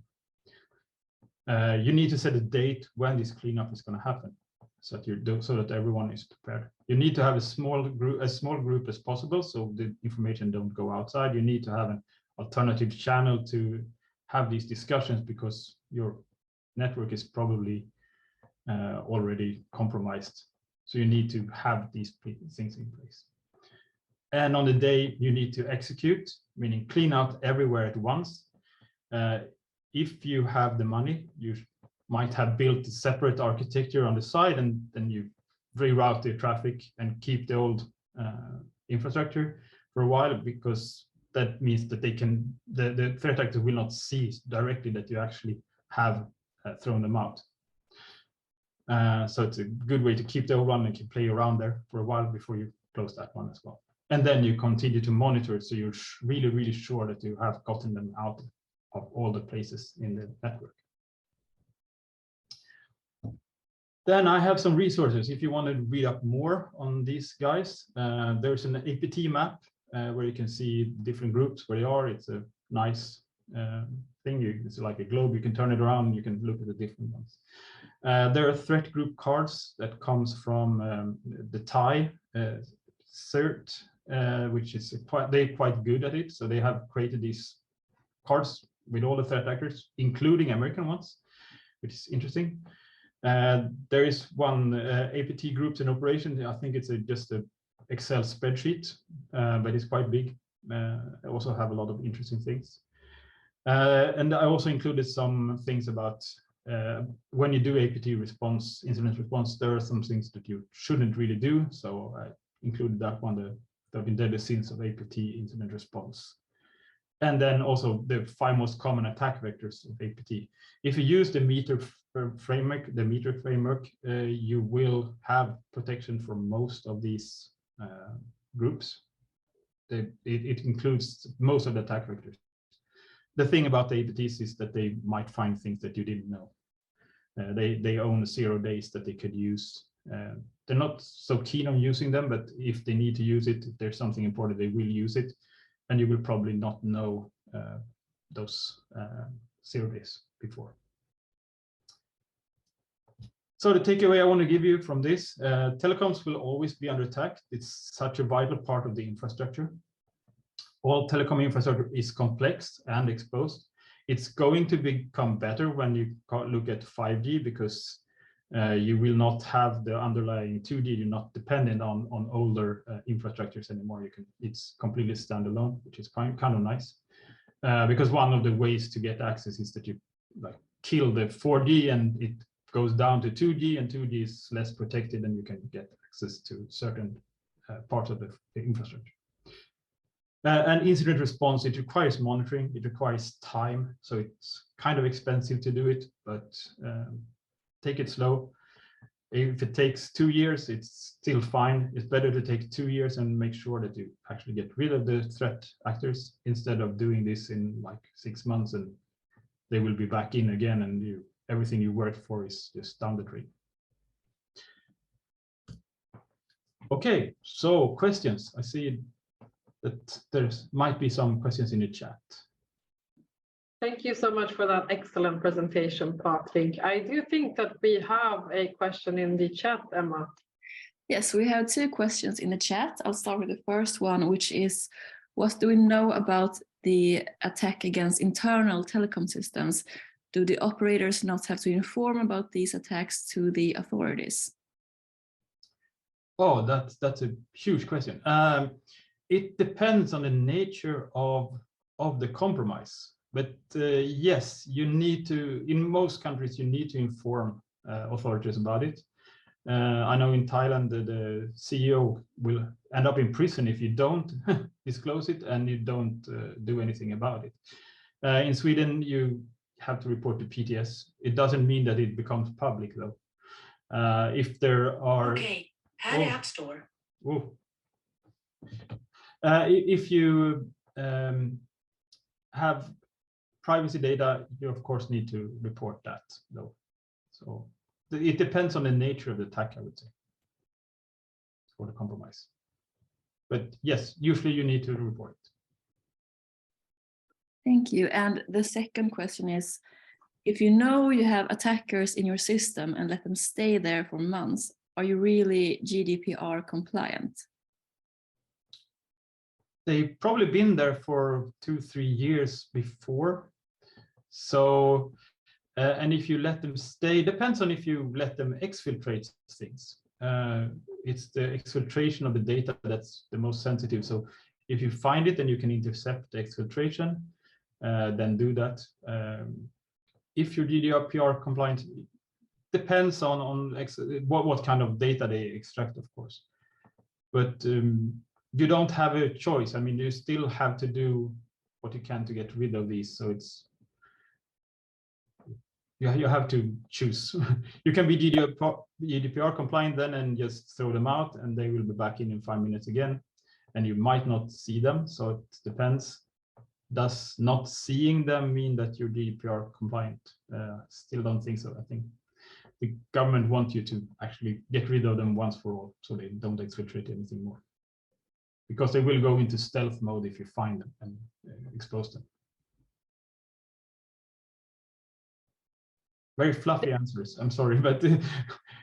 You need to set a date when this cleanup is going to happen, so that everyone is prepared. You need to have a small group as possible, so the information don't go outside. You need to have an alternative channel to have these discussions, because your network is probably already compromised. So you need to have these things in place. And on the day you need to execute, meaning clean out everywhere at once. If you have the money, you might have built a separate architecture on the side, and then you reroute the traffic and keep the old infrastructure for a while, because that means that they can, the threat actor will not see directly that you actually have thrown them out. So it's a good way to keep the old one and can play around there for a while before you close that one as well. And then you continue to monitor it, so you're really, really sure that you have gotten them out of all the places in the network. Then I have some resources. If you want to read up more on these guys, there's an APT map where you can see different groups where they are. It's a nice thing. It's like a globe. You can turn it around. You can look at the different ones. There are threat group cards that comes from the Thai CERT, which is they're quite good at it. So they have created these cards with all the threat actors, including American ones, which is interesting. There is one APT groups in operation. I think it's just an Excel spreadsheet, but it's quite big. I also have a lot of interesting things. And I also included some things about when you do APT response, incident response, there are some things that you shouldn't really do. So I included that one, the 13 deadly sins of APT incident response. And then also the 5 most common attack vectors of APT. If you use the meter framework, you will have protection for most of these groups. It includes most of the attack vectors. The thing about the APTs is that they might find things that you didn't know. They own 0 days that they could use. They're not so keen on using them, but if they need to use it, if there's something important, they will use it. And you will probably not know those 0 days before. So the takeaway I want to give you from this, telecoms will always be under attack. It's such a vital part of the infrastructure. All telecom infrastructure is complex and exposed. It's going to become better when you look at 5G, because you will not have the underlying 2G. You're not dependent on older infrastructures anymore. It's completely standalone, which is kind of nice. Because one of the ways to get access is that you kill the 4G and it goes down to 2G, and 2G is less protected, and you can get access to certain parts of the infrastructure. And incident response, it requires monitoring, it requires time, so it's kind of expensive to do it, but take it slow. If it takes 2 years, it's still fine. It's better to take 2 years and make sure that you actually get rid of the threat actors instead of doing this in like 6 months and they will be back in again and everything you worked for is just down the drain. Okay, so questions. I see that there might be some questions in the chat. Thank you so much for that excellent presentation, Patrik. I do think that we have a question in the chat, Emma. Yes, we have 2 questions in the chat. I'll start with the first one, which is, what do we know about the attack against internal telecom systems? Do the operators not have to inform about these attacks to the authorities? Oh, that's a huge question. It depends on the nature of the compromise. But yes, you need to, in most countries, you need to inform authorities about it. I know in Thailand, the CEO will end up in prison if you don't disclose it and you don't do anything about it. In Sweden, you have to report to PTS. It doesn't mean that it becomes public, though. If there are... Okay, add App Store. If you have privacy data, you of course need to report that, though. So it depends on the nature of the attack, I would say, for the compromise. But yes, usually you need to report it. Thank you. And the second question is, if you know you have attackers in your system and let them stay there for months, are you really GDPR compliant? They've probably been there for 2-3 years before. So, and if you let them stay, depends on if you let them exfiltrate things. It's the exfiltration of the data that's the most sensitive. So if you find it and you can intercept the exfiltration, then do that. If you're GDPR compliant, depends on what kind of data they extract, of course. But you don't have a choice. I mean, you still have to do what you can to get rid of these. So it's, you have to choose. You can be GDPR compliant then and just throw them out and they will be back in 5 minutes again. And you might not see them. So it depends. Does not seeing them mean that you're GDPR compliant? Still don't think so. I think the government wants you to actually get rid of them once for all, so they don't exfiltrate anything more. Because they will go into stealth mode if you find them and expose them. Very fluffy answers. I'm sorry, but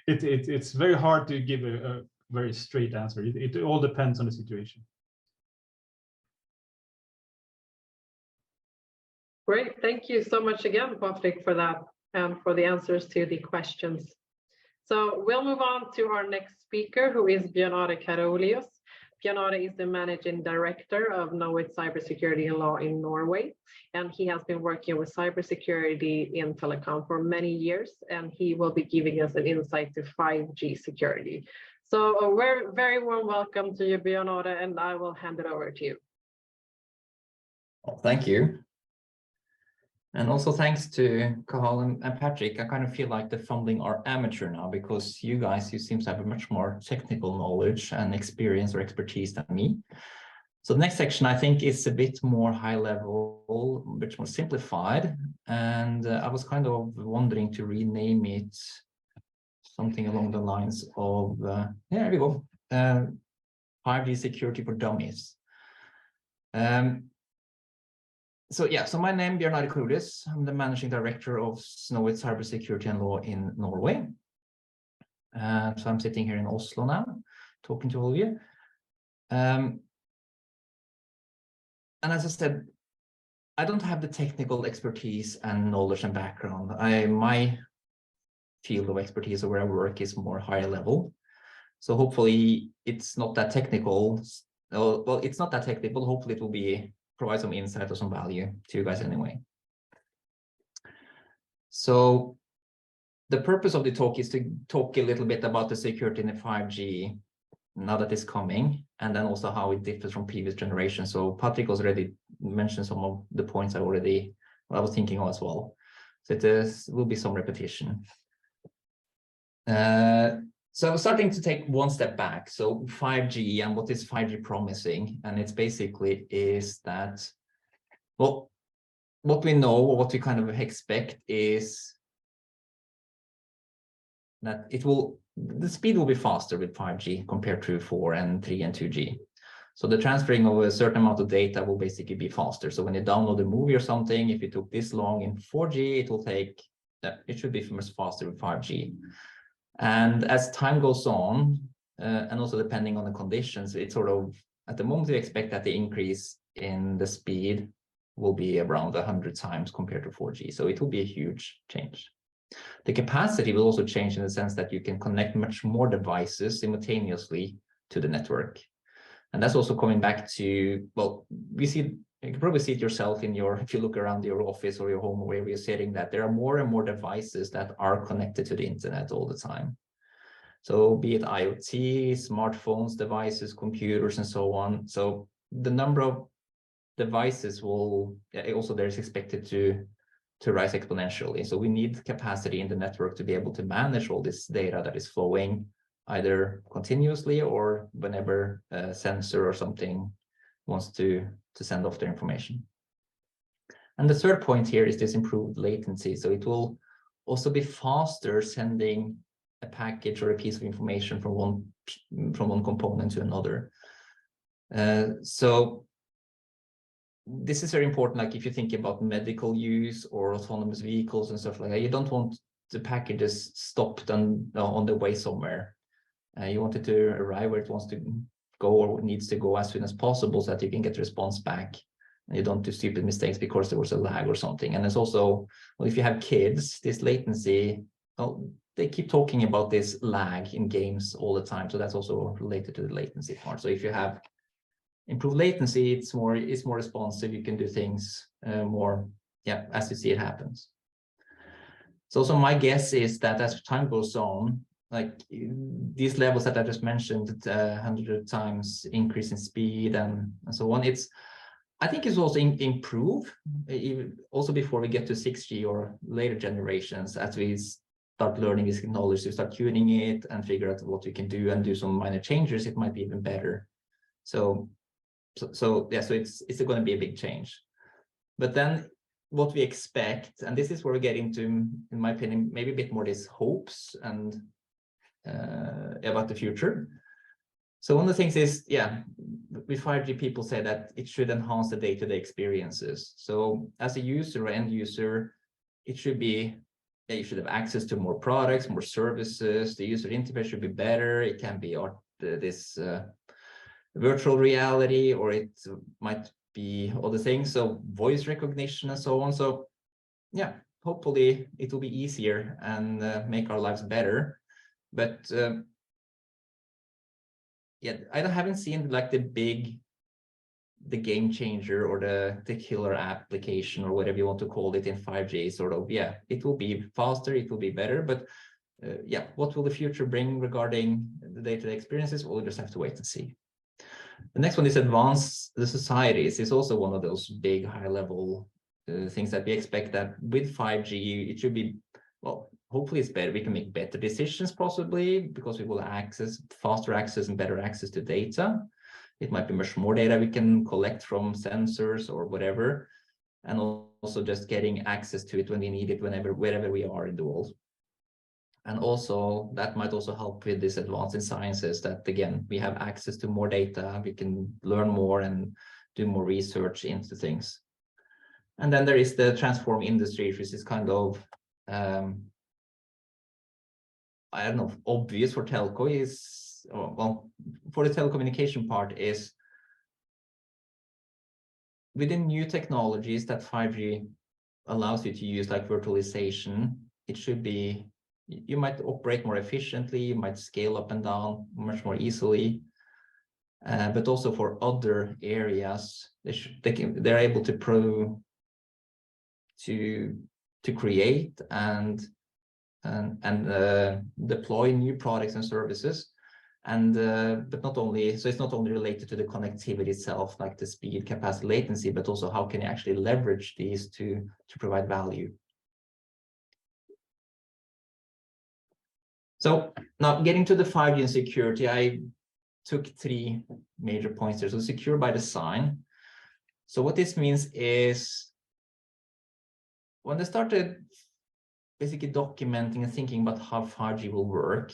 it's very hard to give a very straight answer. It all depends on the situation. Great, thank you so much again, Patrik, for that and for the answers to the questions. So we'll move on to our next speaker, who is Björn-Are Karolius. Björn-Are is the Managing Director of Knowit Cybersecurity and Law in Norway, and he has been working with cybersecurity in telecom for many years, and he will be giving us an insight to 5G security. So a very warm welcome to you, Björn-Are, and I will hand it over to you. Well, thank you. And also thanks to Kahal and Patrik. I kind of feel like the funding are amateur now because you guys, you seem to have a much more technical knowledge and experience or expertise than me. So the next section, I think, is a bit more high level, a bit more simplified. And I was kind of wondering to rename it something along the lines of, there we go, 5G security for dummies. So my name is Björn-Are Karolius. I'm the Managing Director of Knowit Cybersecurity and Law in Norway. So I'm sitting here in Oslo now, talking to all of you. And as I said, I don't have the technical expertise and knowledge and background. my field of expertise or where I work is more higher level. So hopefully it's not that technical. Well, it's not that technical. Hopefully it will provide some insight or some value to you guys anyway. So the purpose of the talk is to talk a little bit about the security in the 5G now that it's coming, and then also how it differs from previous generations. So Patrik already mentioned some of the points I was thinking of as well. So will be some repetition. So starting to take one step back. So 5G and what is 5G promising? And it's basically is that, well, what we know or what we kind of expect is that the speed will be faster with 5G compared to 4 and 3 and 2G. So the transferring of a certain amount of data will basically be faster. So when you download a movie or something, if it took this long in 4G, it will take, it should be much faster with 5G. And as time goes on, and also depending on the conditions, it's sort of, at the moment, we expect that the increase in the speed will be around 100 times compared to 4G. So it will be a huge change. The capacity will also change in the sense that you can connect much more devices simultaneously to the network. And that's also coming back to, well, you can probably see it yourself if you look around your office or your home or wherever you're sitting, that there are more and more devices that are connected to the internet all the time. So be it IoT, smartphones, devices, computers, and so on. So the number of devices will also there's expected to rise exponentially. So we need capacity in the network to be able to manage all this data that is flowing either continuously or whenever a sensor or something wants to send off their information. And the third point here is this improved latency. So it will also be faster sending a package or a piece of information from one component to another. So this is very important. Like if you think about medical use or autonomous vehicles and stuff like that, you don't want the packages stopped on the way somewhere. You want it to arrive where it wants to go or needs to go as soon as possible so that you can get a response back. And you don't do stupid mistakes because there was a lag or something. And it's also, well, if you have kids, this latency, well, they keep talking about this lag in games all the time. So that's also related to the latency part. So if you have improved latency, it's more responsive. You can do things more, as you see it happens. So also my guess is that as time goes on, like these levels that I just mentioned, 100 times increase in speed and so on, I think it's also improve also before we get to 6G or later generations, as we start learning this knowledge, to start tuning it and figure out what we can do and do some minor changes, it might be even better. So it's going to be a big change. But then what we expect, and this is where we get into, in my opinion, maybe a bit more these hopes and about the future. So one of the things is, with 5G, people say that it should enhance the day-to-day experiences. So as a user or end user, it should be, you should have access to more products, more services. The user interface should be better. It can be this virtual reality, or it might be other things. So voice recognition and so on. So hopefully it will be easier and make our lives better. But I haven't seen like the game changer or the killer application or whatever you want to call it in 5G. Sort of, it will be faster, it will be better. But what will the future bring regarding the day-to-day experiences? We'll just have to wait and see. The next one is advance the societies. It's also one of those big high-level things that we expect that with 5G, it should be, well, hopefully it's better. We can make better decisions possibly because we will access faster access and better access to data. It might be much more data we can collect from sensors or whatever, and also just getting access to it when we need it, wherever we are in the world. And also that might also help with this advance in sciences, that again, we have access to more data, we can learn more and do more research into things. And then there is the transform industry, which is kind of, I don't know, obvious for telco is, well, for the telecommunication part is, within new technologies that 5G allows you to use, like virtualization, it should be, you might operate more efficiently, you might scale up and down much more easily. But also for other areas, they're able to create and deploy new products and services. And but not only, so it's not only related to the connectivity itself, like the speed, capacity, latency, but also how can you actually leverage these to provide value. So now getting to the 5G and security, I took 3 major points there. So secure by design. So what this means is when they started basically documenting and thinking about how 5G will work,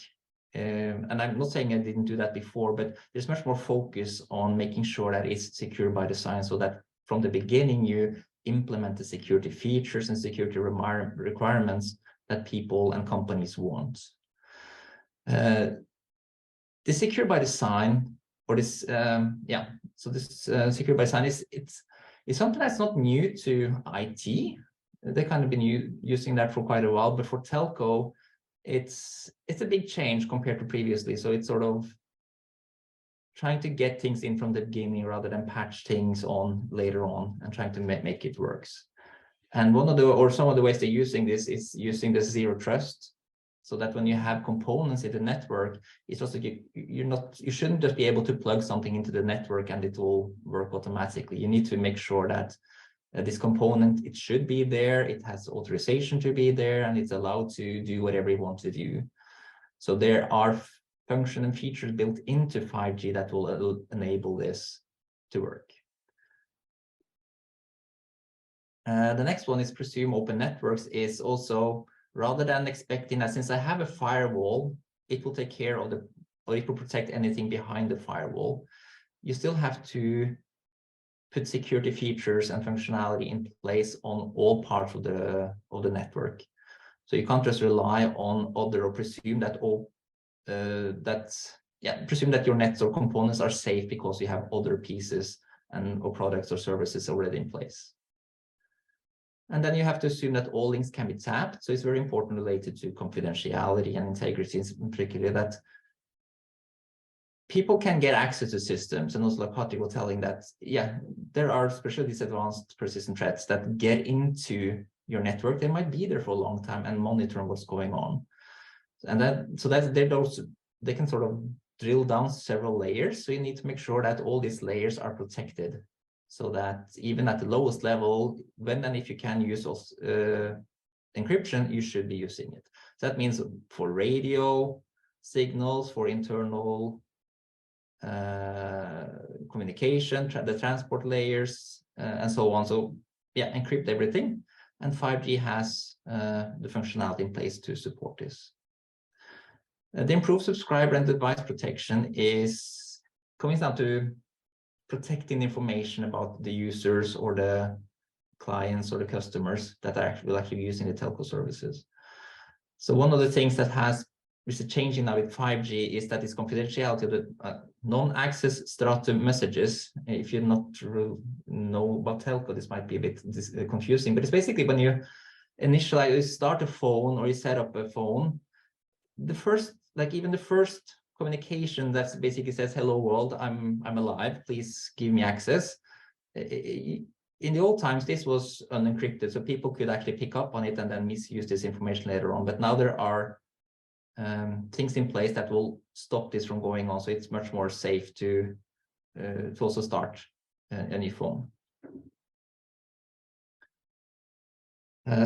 and I'm not saying I didn't do that before, but there's much more focus on making sure that it's secure by design, so that from the beginning you implement the security features and security requirements that people and companies want. The secure by design, or this, so this secure by design it's something that's not new to IT. They've kind of been using that for quite a while, but for telco, it's a big change compared to previously. So it's sort of trying to get things in from the beginning rather than patch things on later on and trying to make it works. And some of the ways they're using this is using the zero trust, so that when you have components in the network, it's also you shouldn't just be able to plug something into the network and it will work automatically. You need to make sure that this component, it should be there, it has authorization to be there, and it's allowed to do whatever you want to do. So there are functions and features built into 5G that will enable this to work. The next one is presume open networks, is also, rather than expecting that since I have a firewall, it will take care of or it will protect anything behind the firewall, you still have to put security features and functionality in place on all parts of the network. So you can't just rely on other or presume that presume that your nets or components are safe because you have other pieces or products or services already in place. And then you have to assume that all links can be tapped. So it's very important related to confidentiality and integrity, in particular, that people can get access to systems. And also, like Patrick was telling that, yeah, there are especially these advanced persistent threats that get into your network. They might be there for a long time and monitor what's going on. And they can sort of drill down several layers. So you need to make sure that all these layers are protected, so that even at the lowest level, when and if you can use encryption, you should be using it. So that means for radio signals, for internal communication, the transport layers, and so on. So yeah, encrypt everything. And 5G has the functionality in place to support this. The improved subscriber and device protection comes down to protecting information about the users or the clients or the customers that will actually be using the telco services. So one of the things that is changing now with 5G is that it's confidentiality of the non-access stratum messages. If you not know about telco, this might be a bit confusing, but it's basically when you initially start a phone or you set up a phone, the first communication that basically says, hello world, I'm alive, please give me access. In the old times, this was unencrypted, so people could actually pick up on it and then misuse this information later on. But now there are things in place that will stop this from going on, so it's much more safe to also start a new phone.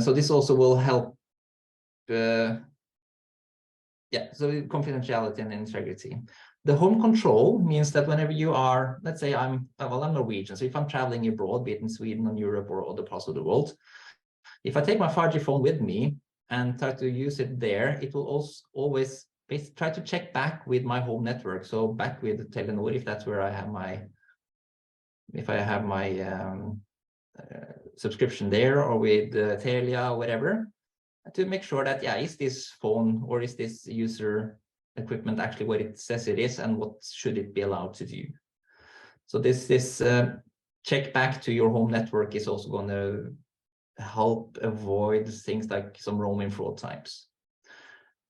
So this also will help. So confidentiality and integrity. The home control means that whenever you are, let's say I'm Norwegian, so if I'm traveling abroad, be it in Sweden or Europe or other parts of the world, if I take my 5G phone with me and try to use it there, it will also always try to check back with my home network. So back with Telenor, if that's where I have my subscription there, or with Telia or whatever, to make sure that, is this phone or is this user equipment actually what it says it is, and what should it be allowed to do. So this check back to your home network is also going to help avoid things like some roaming fraud types.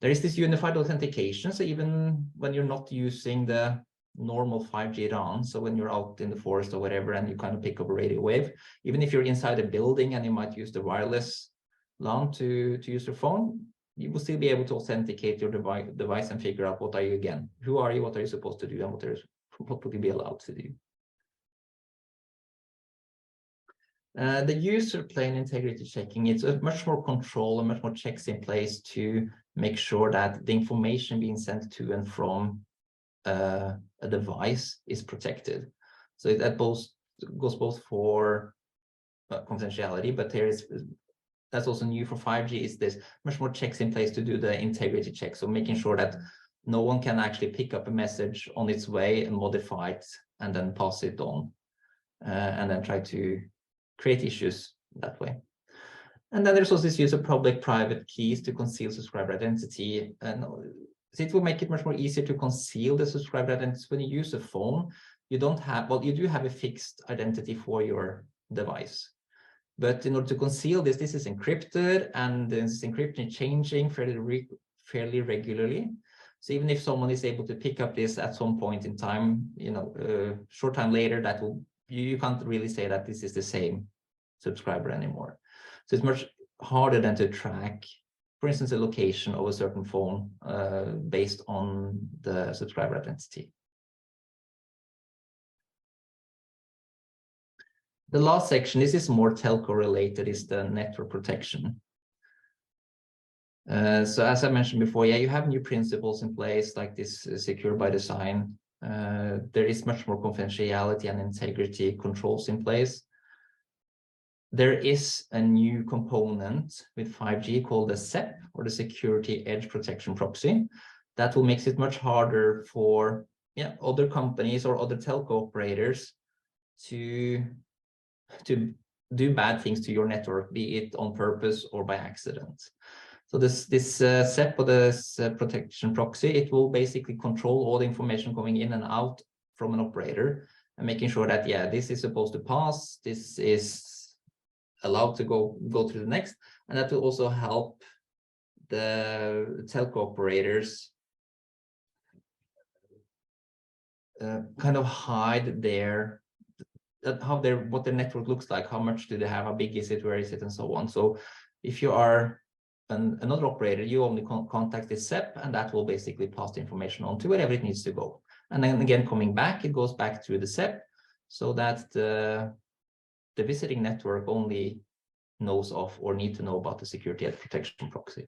There is this unified authentication. So even when you're not using the normal 5G RAN, so when you're out in the forest or whatever, and you kind of pick up a radio wave, even if you're inside a building and you might use the wireless LAN to use your phone, you will still be able to authenticate your device and figure out what are you again, who are you, what are you supposed to do, and what would you be allowed to do. The user plane integrity checking, it's a much more control and much more checks in place to make sure that the information being sent to and from a device is protected. So that goes both for confidentiality, but that's also new for 5G, is there's much more checks in place to do the integrity check. So making sure that no one can actually pick up a message on its way and modify it and then pass it on, and then try to create issues that way. And then there's also this use of public-private keys to conceal subscriber identity. And so it will make it much more easier to conceal the subscriber identity. When you use a phone, you don't have, well, you do have a fixed identity for your device. But in order to conceal this, this is encrypted, and this encryption is changing fairly regularly. So even if someone is able to pick up this at some point in time, short time later, that will, you can't really say that this is the same subscriber anymore. So it's much harder than to track, for instance, the location of a certain phone based on the subscriber identity. The last section, this is more telco related, is the network protection. So as I mentioned before, yeah, you have new principles in place like this secure by design. There is much more confidentiality and integrity controls in place. There is a new component with 5G called the SEP, or the Security Edge Protection Proxy. That will make it much harder for other companies or other telco operators to do bad things to your network, be it on purpose or by accident. So this SEP, or this protection proxy, it will basically control all the information coming in and out from an operator, and making sure that, yeah, this is supposed to pass, this is allowed to go to the next, and that will also help the telco operators kind of hide what their network looks like, how much do they have, how big is it, where is it, and so on. So if you are another operator, you only contact the SEP, and that will basically pass the information on to wherever it needs to go. And then again, coming back, it goes back to the SEP, so that the visiting network only knows of or need to know about the security and protection proxy.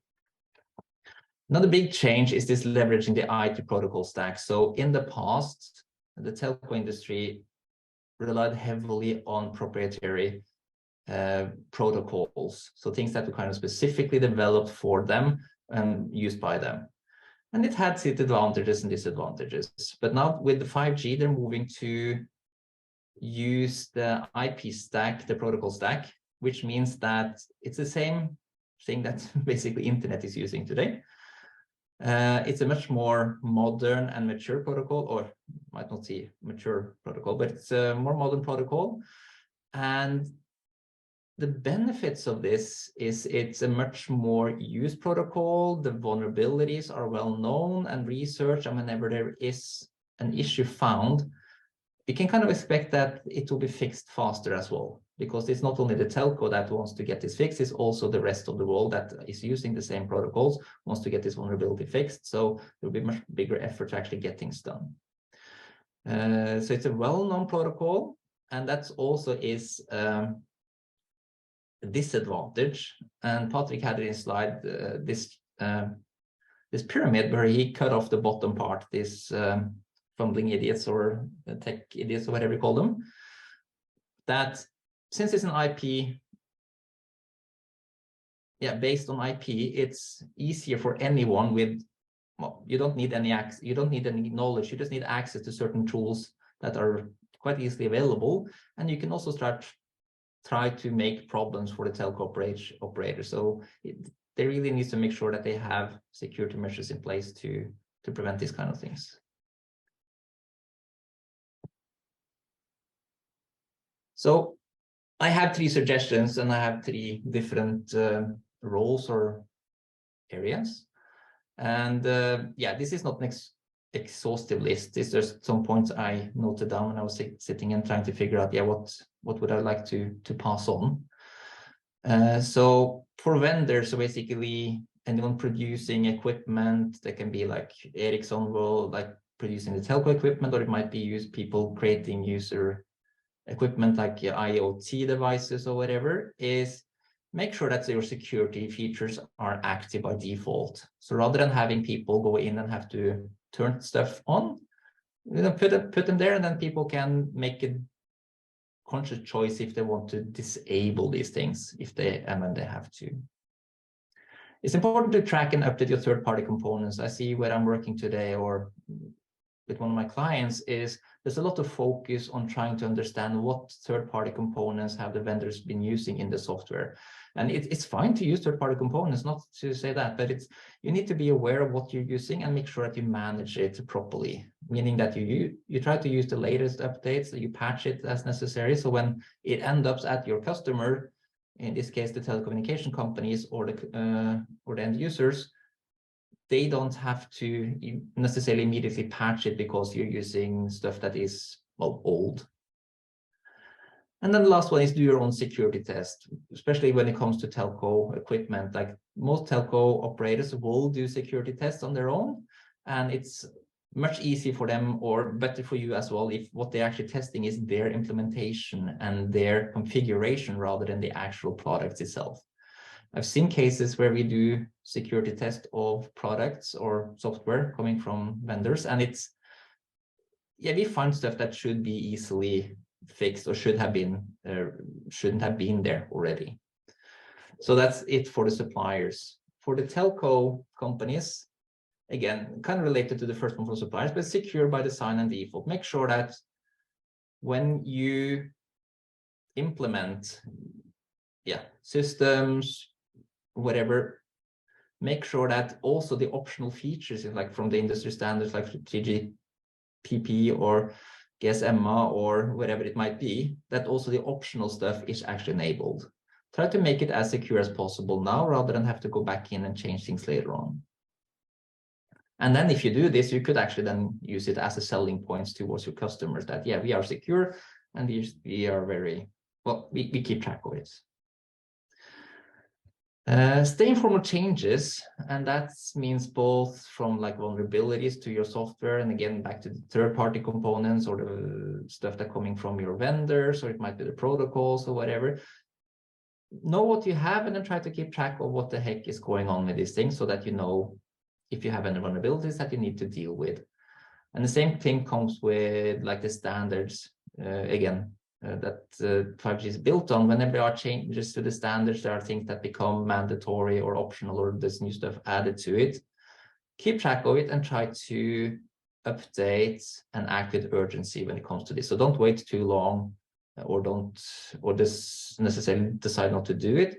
Another big change is this leveraging the IT protocol stack. So in the past, the telco industry relied heavily on proprietary protocols, so things that were kind of specifically developed for them and used by them. And it had its advantages and disadvantages. But now with the 5G, they're moving to use the IP stack, the protocol stack, which means that it's the same thing that basically internet is using today. It's a much more modern and mature protocol, or might not say mature protocol, but it's a more modern protocol. And the benefits of this is it's a much more used protocol. The vulnerabilities are well known and researched, and whenever there is an issue found, we can kind of expect that it will be fixed faster as well, because it's not only the telco that wants to get this fixed, it's also the rest of the world that is using the same protocols wants to get this vulnerability fixed. So there will be much bigger effort to actually get things done. So it's a well-known protocol, and that's also is a disadvantage. And Patrick had it in slide this pyramid where he cut off the bottom part, this fumbling idiots or tech idiots or whatever you call them, that since it's an IP, based on IP, it's easier for anyone with, well, you don't need any access, you don't need any knowledge, you just need access to certain tools that are quite easily available. And you can also try to make problems for the telco operator. So they really need to make sure that they have security measures in place to prevent these kind of things. So I have 3 suggestions, and I have 3 different roles or areas. And this is not an exhaustive list. It's just some points I noted down when I was sitting and trying to figure out, what would I like to pass on. So for vendors, so basically anyone producing equipment, that can be like Ericsson will like producing the telco equipment, or it might be people creating user equipment like IoT devices or whatever, is make sure that your security features are active by default. So rather than having people go in and have to turn stuff on, put them there, and then people can make a conscious choice if they want to disable these things, if they and when they have to. It's important to track and update your third-party components. I see where I'm working today or with one of my clients is there's a lot of focus on trying to understand what third-party components have the vendors been using in the software. And it's fine to use third-party components, not to say that, but you need to be aware of what you're using and make sure that you manage it properly, meaning that you try to use the latest updates, that you patch it as necessary. So when it ends up at your customer, in this case, the telecommunication companies or the end users, they don't have to necessarily immediately patch it because you're using stuff that is, well, old. And then the last one is do your own security test, especially when it comes to telco equipment. Like most telco operators will do security tests on their own, and it's much easier for them, or better for you as well, if what they're actually testing is their implementation and their configuration rather than the actual product itself. I've seen cases where we do security test of products or software coming from vendors, and we find stuff that should be easily fixed or shouldn't have been there already. So that's it for the suppliers. For the telco companies, again, kind of related to the first one for suppliers, but secure by design and default. Make sure that when you implement systems, whatever, make sure that also the optional features, like from the industry standards like 3GPP or GSMA or whatever it might be, that also the optional stuff is actually enabled. Try to make it as secure as possible now rather than have to go back in and change things later on. And then if you do this, you could actually then use it as a selling points towards your customers that, yeah, we are secure and we are very, well, we keep track of it. Stay informed of changes, and that means both from like vulnerabilities to your software, and again back to the third-party components or the stuff that's coming from your vendors, or it might be the protocols or whatever. Know what you have and then try to keep track of what the heck is going on with these things so that you know if you have any vulnerabilities that you need to deal with. And the same thing comes with like the standards. That 5G is built on. Whenever there are changes to the standards, there are things that become mandatory or optional, or there's new stuff added to it. Keep track of it and try to update and act with urgency when it comes to this. So don't wait too long, or just necessarily decide not to do it.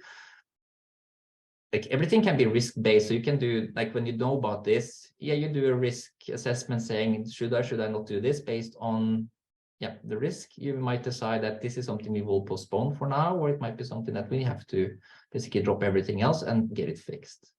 Like everything can be risk-based, so you can do, like when you know about this, you do a risk assessment saying, should I not do this based on the risk. You might decide that this is something we will postpone for now, or it might be something that we have to basically drop everything else and get it fixed.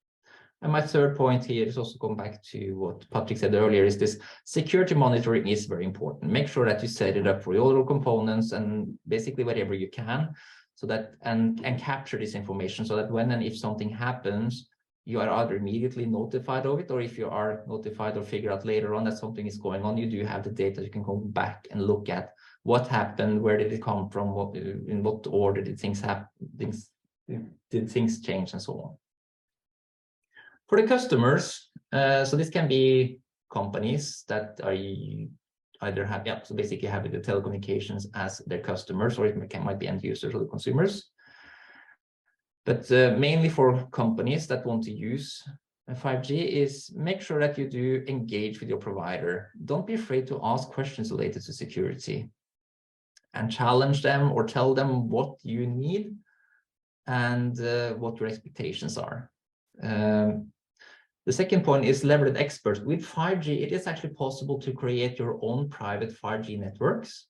And my third point here is also going back to what Patrick said earlier, is this security monitoring is very important. Make sure that you set it up for all your components and basically whatever you can, so that and capture this information so that when and if something happens, you are either immediately notified of it, or if you are notified or figure out later on that something is going on, you do have the data. You can go back and look at what happened, where did it come from, in what order did things happen, did things change, and so on. For the customers, so this can be companies that are either have, so basically having the telecommunications as their customers, or it might be end users or the consumers. But mainly for companies that want to use 5G is make sure that you do engage with your provider. Don't be afraid to ask questions related to security and challenge them or tell them what you need and what your expectations are. The second point is leverage experts. With 5G, it is actually possible to create your own private 5G networks,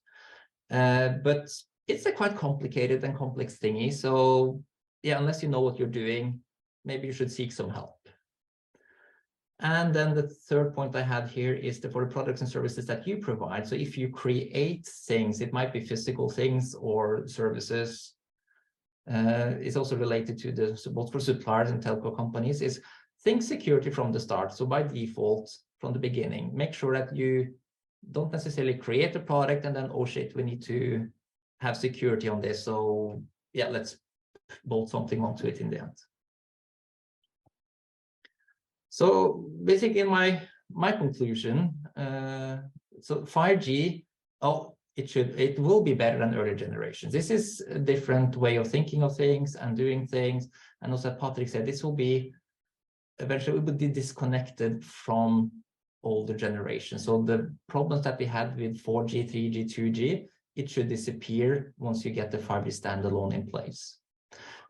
but it's a quite complicated and complex thingy. So unless you know what you're doing, maybe you should seek some help. And then the third point I had here is for the products and services that you provide. So if you create things, it might be physical things or services. It's also related to both for suppliers and telco companies, is think security from the start. So by default, from the beginning, make sure that you don't necessarily create a product and then, oh shit, we need to have security on this. So let's bolt something onto it in the end. So basically, in my conclusion, so 5G, it will be better than earlier generations. This is a different way of thinking of things and doing things. And also, Patrick said, this will be eventually will be disconnected from older generations. So the problems that we had with 4G, 3G, 2G, it should disappear once you get the 5G standalone in place.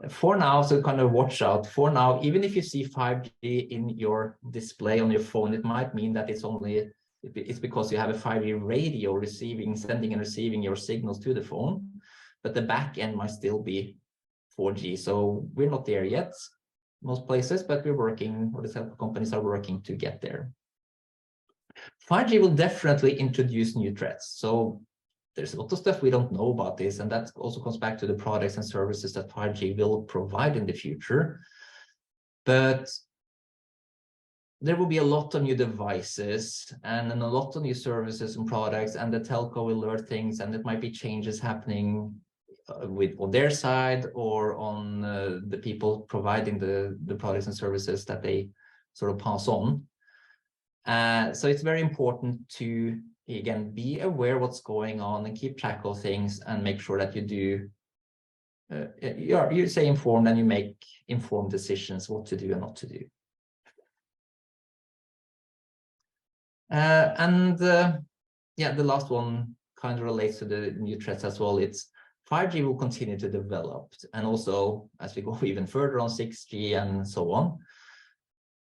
For now, so kind of watch out. For now, even if you see 5G in your display on your phone, it might mean that it's because you have a 5G radio sending and receiving your signals to the phone, but the back end might still be 4G. So we're not there yet, most places, but we're working, or the telco companies are working to get there. 5G will definitely introduce new threats. So there's a lot of stuff we don't know about this, and that also comes back to the products and services that 5G will provide in the future. But there will be a lot of new devices and a lot of new services and products, and the telco will learn things, and it might be changes happening on their side or on the people providing the products and services that they sort of pass on. So it's very important to, again, be aware what's going on and keep track of things and make sure that you stay informed and you make informed decisions what to do and not to do. Yeah, the last one kind of relates to the new threats as well. It's 5G will continue to develop, and also as we go even further on 6G and so on.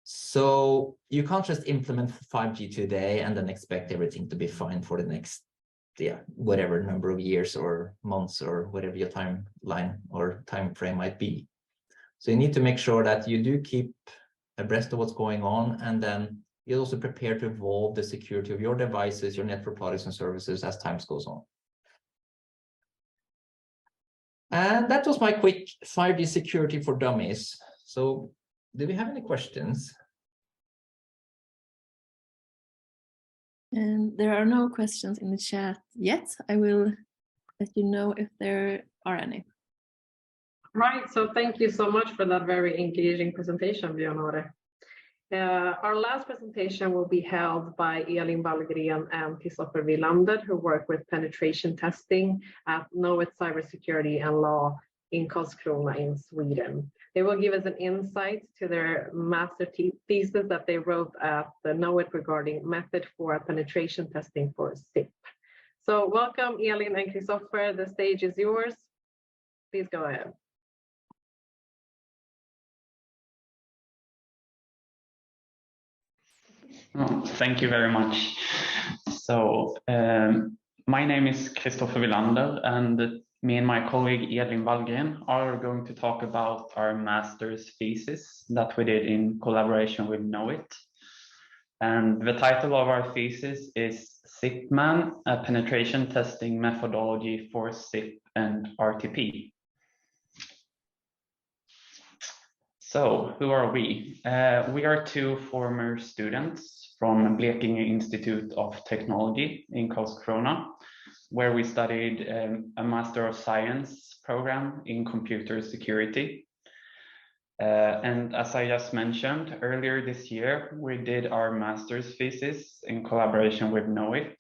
So you can't just implement 5G today and then expect everything to be fine for the next, whatever number of years or months or whatever your timeline or time frame might be. So you need to make sure that you do keep abreast of what's going on, and then you also prepare to evolve the security of your devices, your network products and services as time goes on. And that was my quick 5G security for dummies. So do we have any questions? And there are no questions in the chat yet. I will let you know if there are any. Right, so thank you so much for that very engaging presentation, Björn. Our last presentation will be held by Elin Wallgren and Christopher Wilander, who work with penetration testing at Knowit Cybersecurity and Law in Karlskrona in Sweden. They will give us an insight to their master thesis that they wrote at the Knowit regarding method for penetration testing for SIP. So welcome, Elin and Christopher. The stage is yours. Please go ahead. Oh, thank you very much. So my name is Christopher Wilander, and me and my colleague Elin Wallgren are going to talk about our master's thesis that we did in collaboration with Knowit. And the title of our thesis is SIPMAN, a penetration testing methodology for SIP and RTP. So who are we? We are two former students from Blekinge Institute of Technology in Karlskrona, where we studied a Master of Science program in computer security. And as I just mentioned, earlier this year, we did our master's thesis in collaboration with Knowit.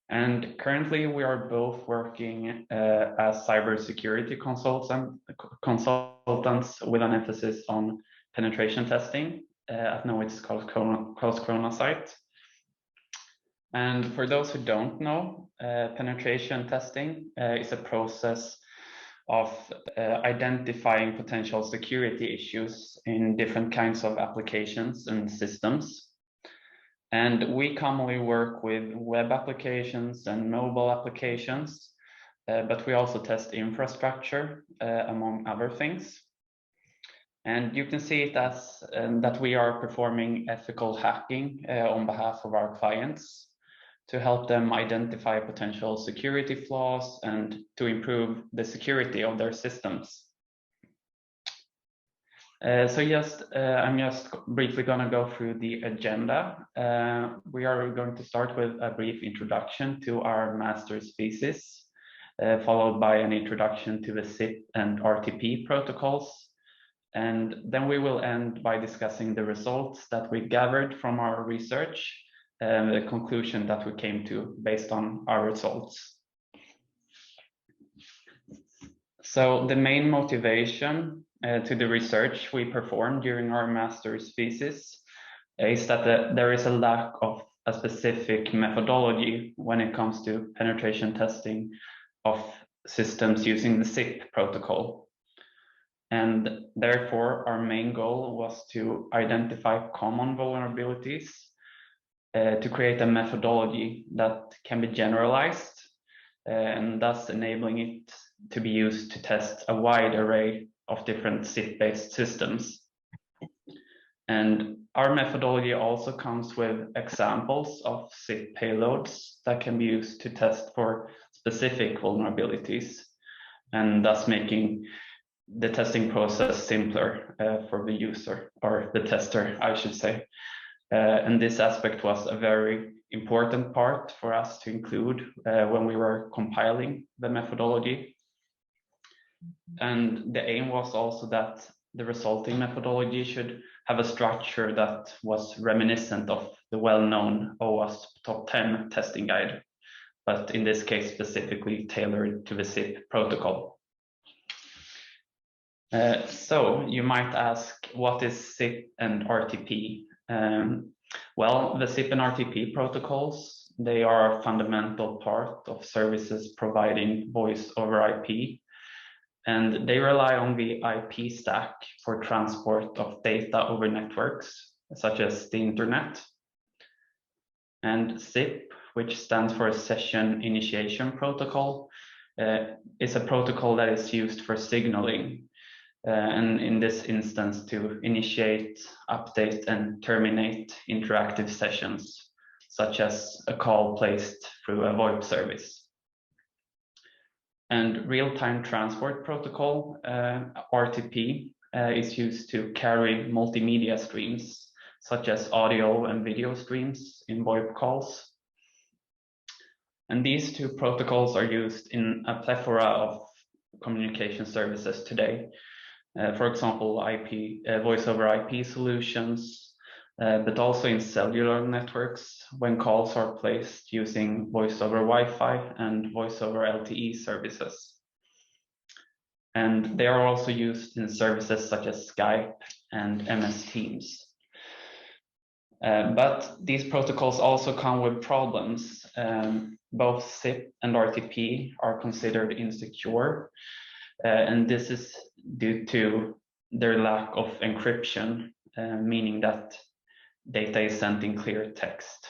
And currently we are both working as cybersecurity consultants with an emphasis on penetration testing at Knowit's Karlskrona site. And for those who don't know, penetration testing is a process of identifying potential security issues in different kinds of applications and systems. And we commonly work with web applications and mobile applications, but we also test infrastructure, among other things. And you can see it as that we are performing ethical hacking on behalf of our clients to help them identify potential security flaws and to improve the security of their systems. I'm just briefly going to go through the agenda. We are going to start with a brief introduction to our master's thesis. followed by an introduction to the SIP and RTP protocols. And then we will end by discussing the results that we gathered from our research and the conclusion that we came to based on our results. So the main motivation to the research we performed during our master's thesis is that there is a lack of a specific methodology when it comes to penetration testing of systems using the SIP protocol. And therefore, our main goal was to identify common vulnerabilities to create a methodology that can be generalized and thus enabling it to be used to test a wide array of different SIP-based systems. And our methodology also comes with examples of SIP payloads that can be used to test for specific vulnerabilities, and thus making the testing process simpler for the user, or the tester, I should say. And this aspect was a very important part for us to include when we were compiling the methodology. And the aim was also that the resulting methodology should have a structure that was reminiscent of the well-known OWASP Top 10 testing guide, but in this case specifically tailored to the SIP protocol. So you might ask, what is SIP and RTP? Well, the SIP and RTP protocols, they are a fundamental part of services providing voice over IP, and they rely on the IP stack for transport of data over networks, such as the internet. And SIP, which stands for Session Initiation Protocol, is a protocol that is used for signaling, and in this instance to initiate, update, and terminate interactive sessions, such as a call placed through a VoIP service. And real-time transport protocol, RTP, is used to carry multimedia streams, such as audio and video streams in VoIP calls. And these two protocols are used in a plethora of communication services today. For example, voice over IP solutions, but also in cellular networks when calls are placed using voice over Wi-Fi and voice over LTE services. And they are also used in services such as Skype and MS Teams. But these protocols also come with problems. Both SIP and RTP are considered insecure, and this is due to their lack of encryption, meaning that data is sent in clear text.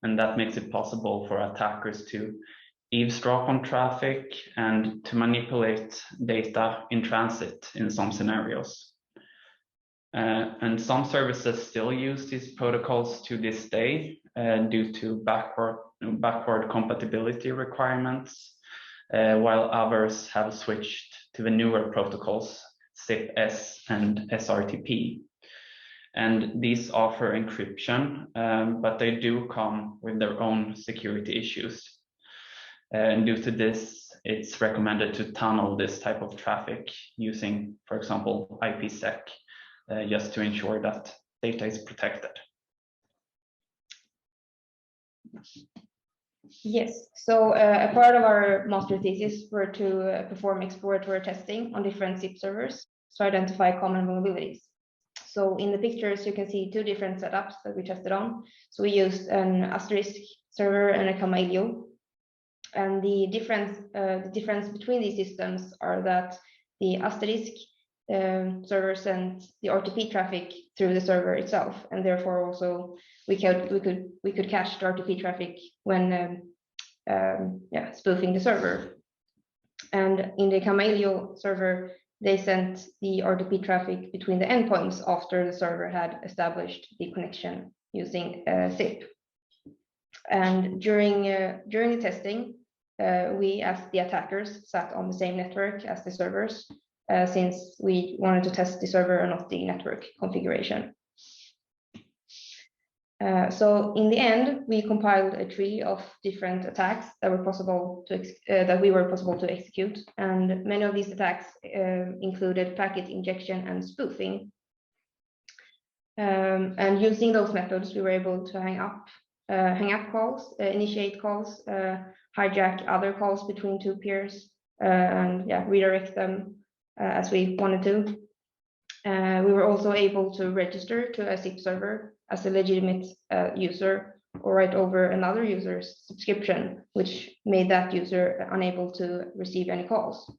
And that makes it possible for attackers to eavesdrop on traffic and to manipulate data in transit in some scenarios. And some services still use these protocols to this day due to backward compatibility requirements, while others have switched to the newer protocols, SIP-S and SRTP. And these offer encryption, but they do come with their own security issues. And due to this, it's recommended to tunnel this type of traffic using, for example, IPsec, just to ensure that data is protected. Yes, so a part of our master thesis were to perform exploratory testing on different SIP servers to identify common vulnerabilities. So in the pictures, you can see two different setups that we tested on. So we used an asterisk server and a Camelio. And the difference between these systems are that the asterisk server sent the RTP traffic through the server itself, and therefore also we could cache the RTP traffic when spoofing the server. And in the Camelio server, they sent the RTP traffic between the endpoints after the server had established the connection using SIP. And during the testing, we, as the attackers, sat on the same network as the servers, since we wanted to test the server and not the network configuration. So in the end, we compiled a tree of different attacks that were possible to execute, and many of these attacks included packet injection and spoofing. And using those methods, we were able to hang up calls, initiate calls, hijack other calls between two peers, and redirect them as we wanted to. We were also able to register to a SIP server as a legitimate user, or write over another user's subscription, which made that user unable to receive any calls.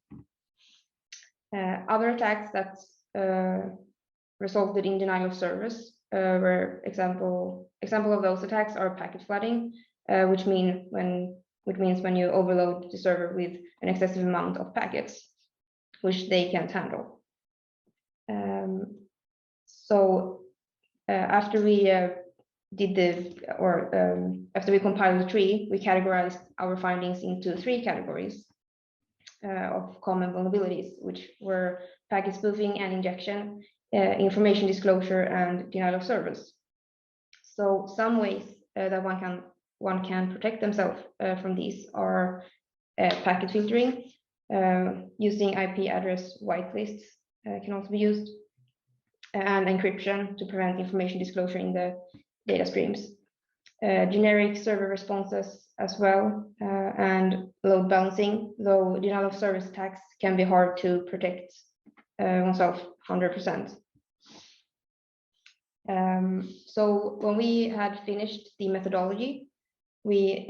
Other attacks that resulted in denial of service were example of those attacks are packet flooding, which means when you overload the server with an excessive amount of packets, which they can't handle. After we after we compiled the tree, we categorized our findings into 3 categories of common vulnerabilities, which were packet spoofing and injection, information disclosure, and denial of service. So some ways that one can protect themselves from these are packet filtering, using IP address whitelists can also be used, and encryption to prevent information disclosure in the data streams. Generic server responses as well, and load balancing, though denial of service attacks can be hard to protect oneself 100%. So when we had finished the methodology, we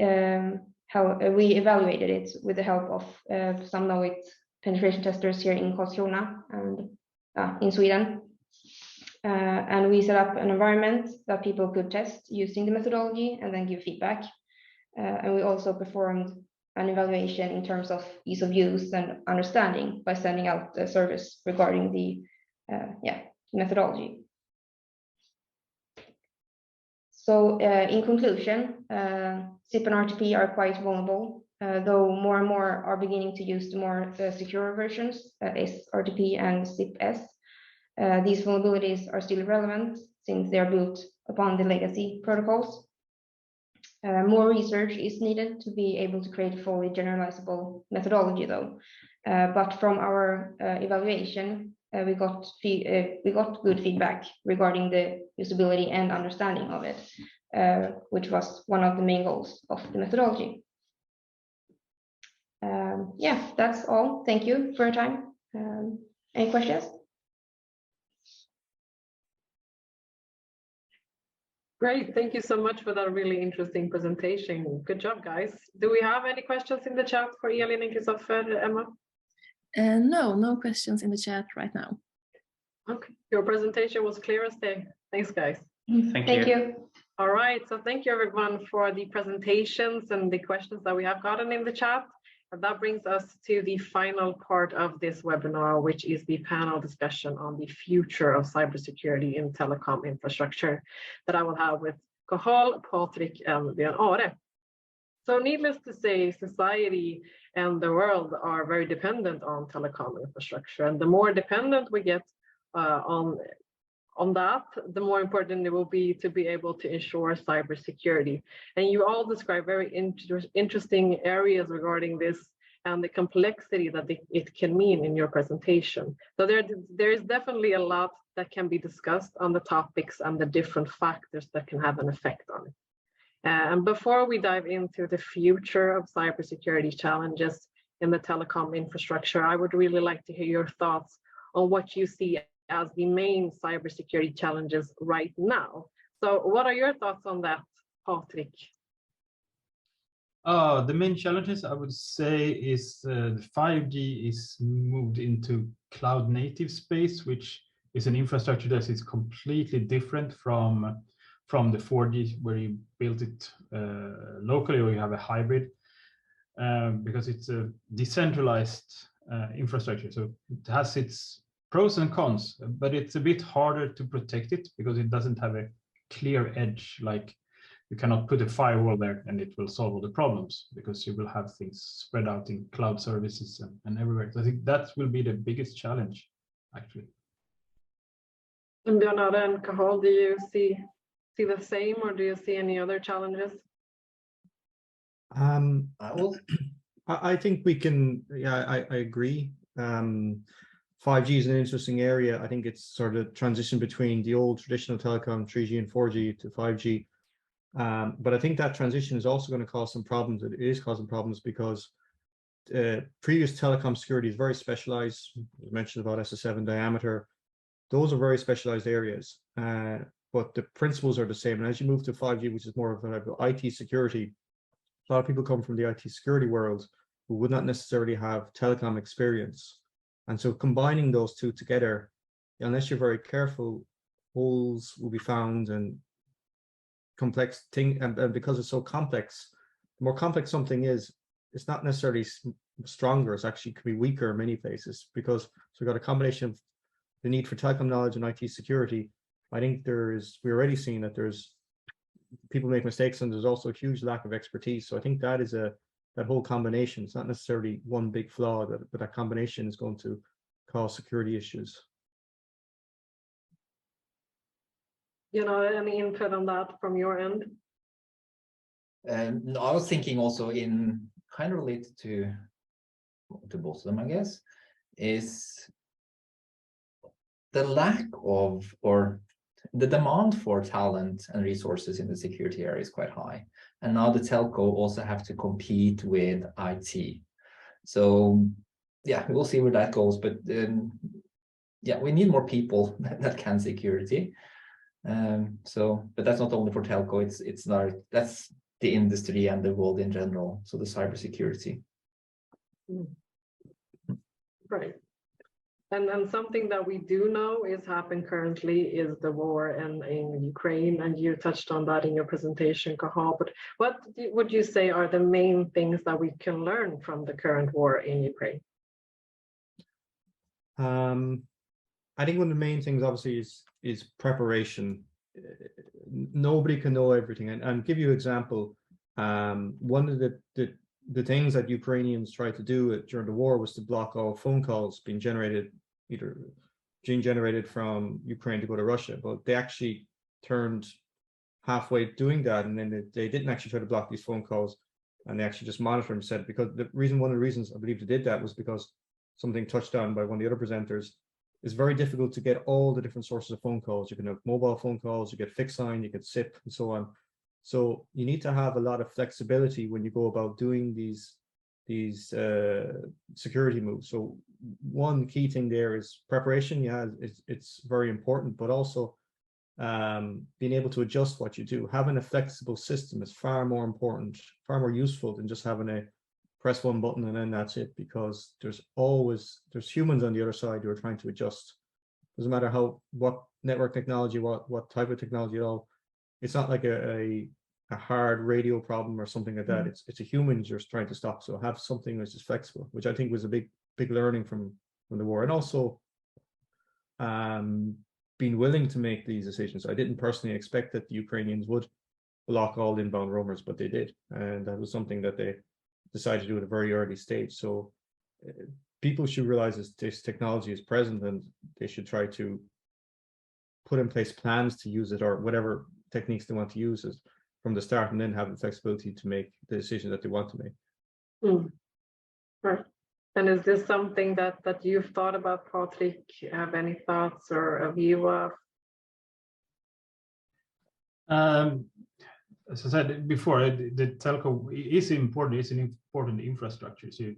evaluated it with the help of some Knowit penetration testers here in Karlskrona and in Sweden. And we set up an environment that people could test using the methodology and then give feedback. And we also performed an evaluation in terms of ease of use and understanding by sending out a service regarding the methodology. So in conclusion, SIP and RTP are quite vulnerable, though more and more are beginning to use the more secure versions, SRTP and SIP-S. These vulnerabilities are still relevant since they are built upon the legacy protocols. More research is needed to be able to create a fully generalizable methodology, though. But from our evaluation, we got good feedback regarding the usability and understanding of it, which was one of the main goals of the methodology. That's all. Thank you for your time. Any questions? Great, thank you so much for that really interesting presentation. Good job, guys. Do we have any questions in the chat for Elin and Christopher, Emma? No questions in the chat right now. Okay, your presentation was clear as day. Thanks, guys. Thank you. All right, so thank you everyone for the presentations and the questions that we have gotten in the chat. And that brings us to the final part of this webinar, which is the panel discussion on the future of cybersecurity in telecom infrastructure that I will have with Cathal, Patrik, and Björn Are. So needless to say, society and the world are very dependent on telecom infrastructure. And the more dependent we get on that, the more important it will be to be able to ensure cybersecurity. And you all describe very interesting areas regarding this and the complexity that it can mean in your presentation. So there is definitely a lot that can be discussed on the topics and the different factors that can have an effect on it. And before we dive into the future of cybersecurity challenges in the telecom infrastructure, I would really like to hear your thoughts on what you see as the main cybersecurity challenges right now. So what are your thoughts on that, Patrik? The main challenges I would say is the 5G is moved into cloud native space, which is an infrastructure that is completely different from the 4G where you build it locally or you have a hybrid, because it's a decentralized infrastructure. So it has its pros and cons, but it's a bit harder to protect it because it doesn't have a clear edge. Like you cannot put a firewall there and it will solve all the problems because you will have things spread out in cloud services and everywhere. So I think that will be the biggest challenge, actually. And Björn and Cathal, do you see see the same, or do you see any other challenges? I will. I think we can, yeah, I agree. 5G is an interesting area. I think it's sort of transition between the old traditional telecom, 3G and 4G to 5G. But I think that transition is also going to cause some problems. It is causing problems because previous telecom security is very specialized. You mentioned about SS7 diameter. Those are very specialized areas, but the principles are the same. And as you move to 5G, which is more of an IT security, a lot of people come from the IT security world who would not necessarily have telecom experience. And so combining those two together, unless you're very careful, holes will be found and complex thing. And because it's so complex, the more complex something is, it's not necessarily stronger. It's actually could be weaker in many places because so we've got a combination of the need for telecom knowledge and IT security. I think we're already seeing that there's people make mistakes and there's also a huge lack of expertise. So I think that is that whole combination. It's not necessarily one big flaw, but that combination is going to cause security issues. Any input on that from your end? No, I was thinking also in kind of related to both of them, I guess, is the lack of or the demand for talent and resources in the security area is quite high. And now the telco also have to compete with IT. So yeah, we'll see where that goes. But yeah, we need more people that can security. But that's not only for telco, it's not, that's the industry and the world in general. So the cybersecurity. Right. And something that we do know is happening currently is the war in Ukraine, and you touched on that in your presentation, Cahal. But what would you say are the main things that we can learn from the current war in Ukraine? I think one of the main things, obviously, is preparation. Nobody can know everything, and give you an example. One of the things that Ukrainians tried to do during the war was to block all phone calls being generated from Ukraine to go to Russia, but they actually turned halfway doing that, and then they didn't actually try to block these phone calls, and they actually just monitored them. Said because one of the reasons I believe they did that was because something touched on by one of the other presenters. It's very difficult to get all the different sources of phone calls. You can have mobile phone calls, you get fixed line, you get SIP, and so on. So you need to have a lot of flexibility when you go about doing these security moves. So one key thing there is preparation. Yeah, it's very important, but also being able to adjust what you do. Having a flexible system is far more important, far more useful than just having a press one button and then that's it, because there's humans on the other side who are trying to adjust. Doesn't matter what network technology, what type of technology at all. It's not like a hard radio problem or something like that. It's a human you're trying to stop. So have something which is flexible, which I think was a big learning from the war. And also being willing to make these decisions. I didn't personally expect that the Ukrainians would block all inbound roamers, but they did. And that was something that they decided to do at a very early stage. So people should realize this technology is present and they should try to put in place plans to use it or whatever techniques they want to use it from the start, and then have the flexibility to make the decision that they want to make. Right. And is this something that you've thought about, Patrick? Have any thoughts or a view of? As I said before, the telco is important. It's an important infrastructure. So,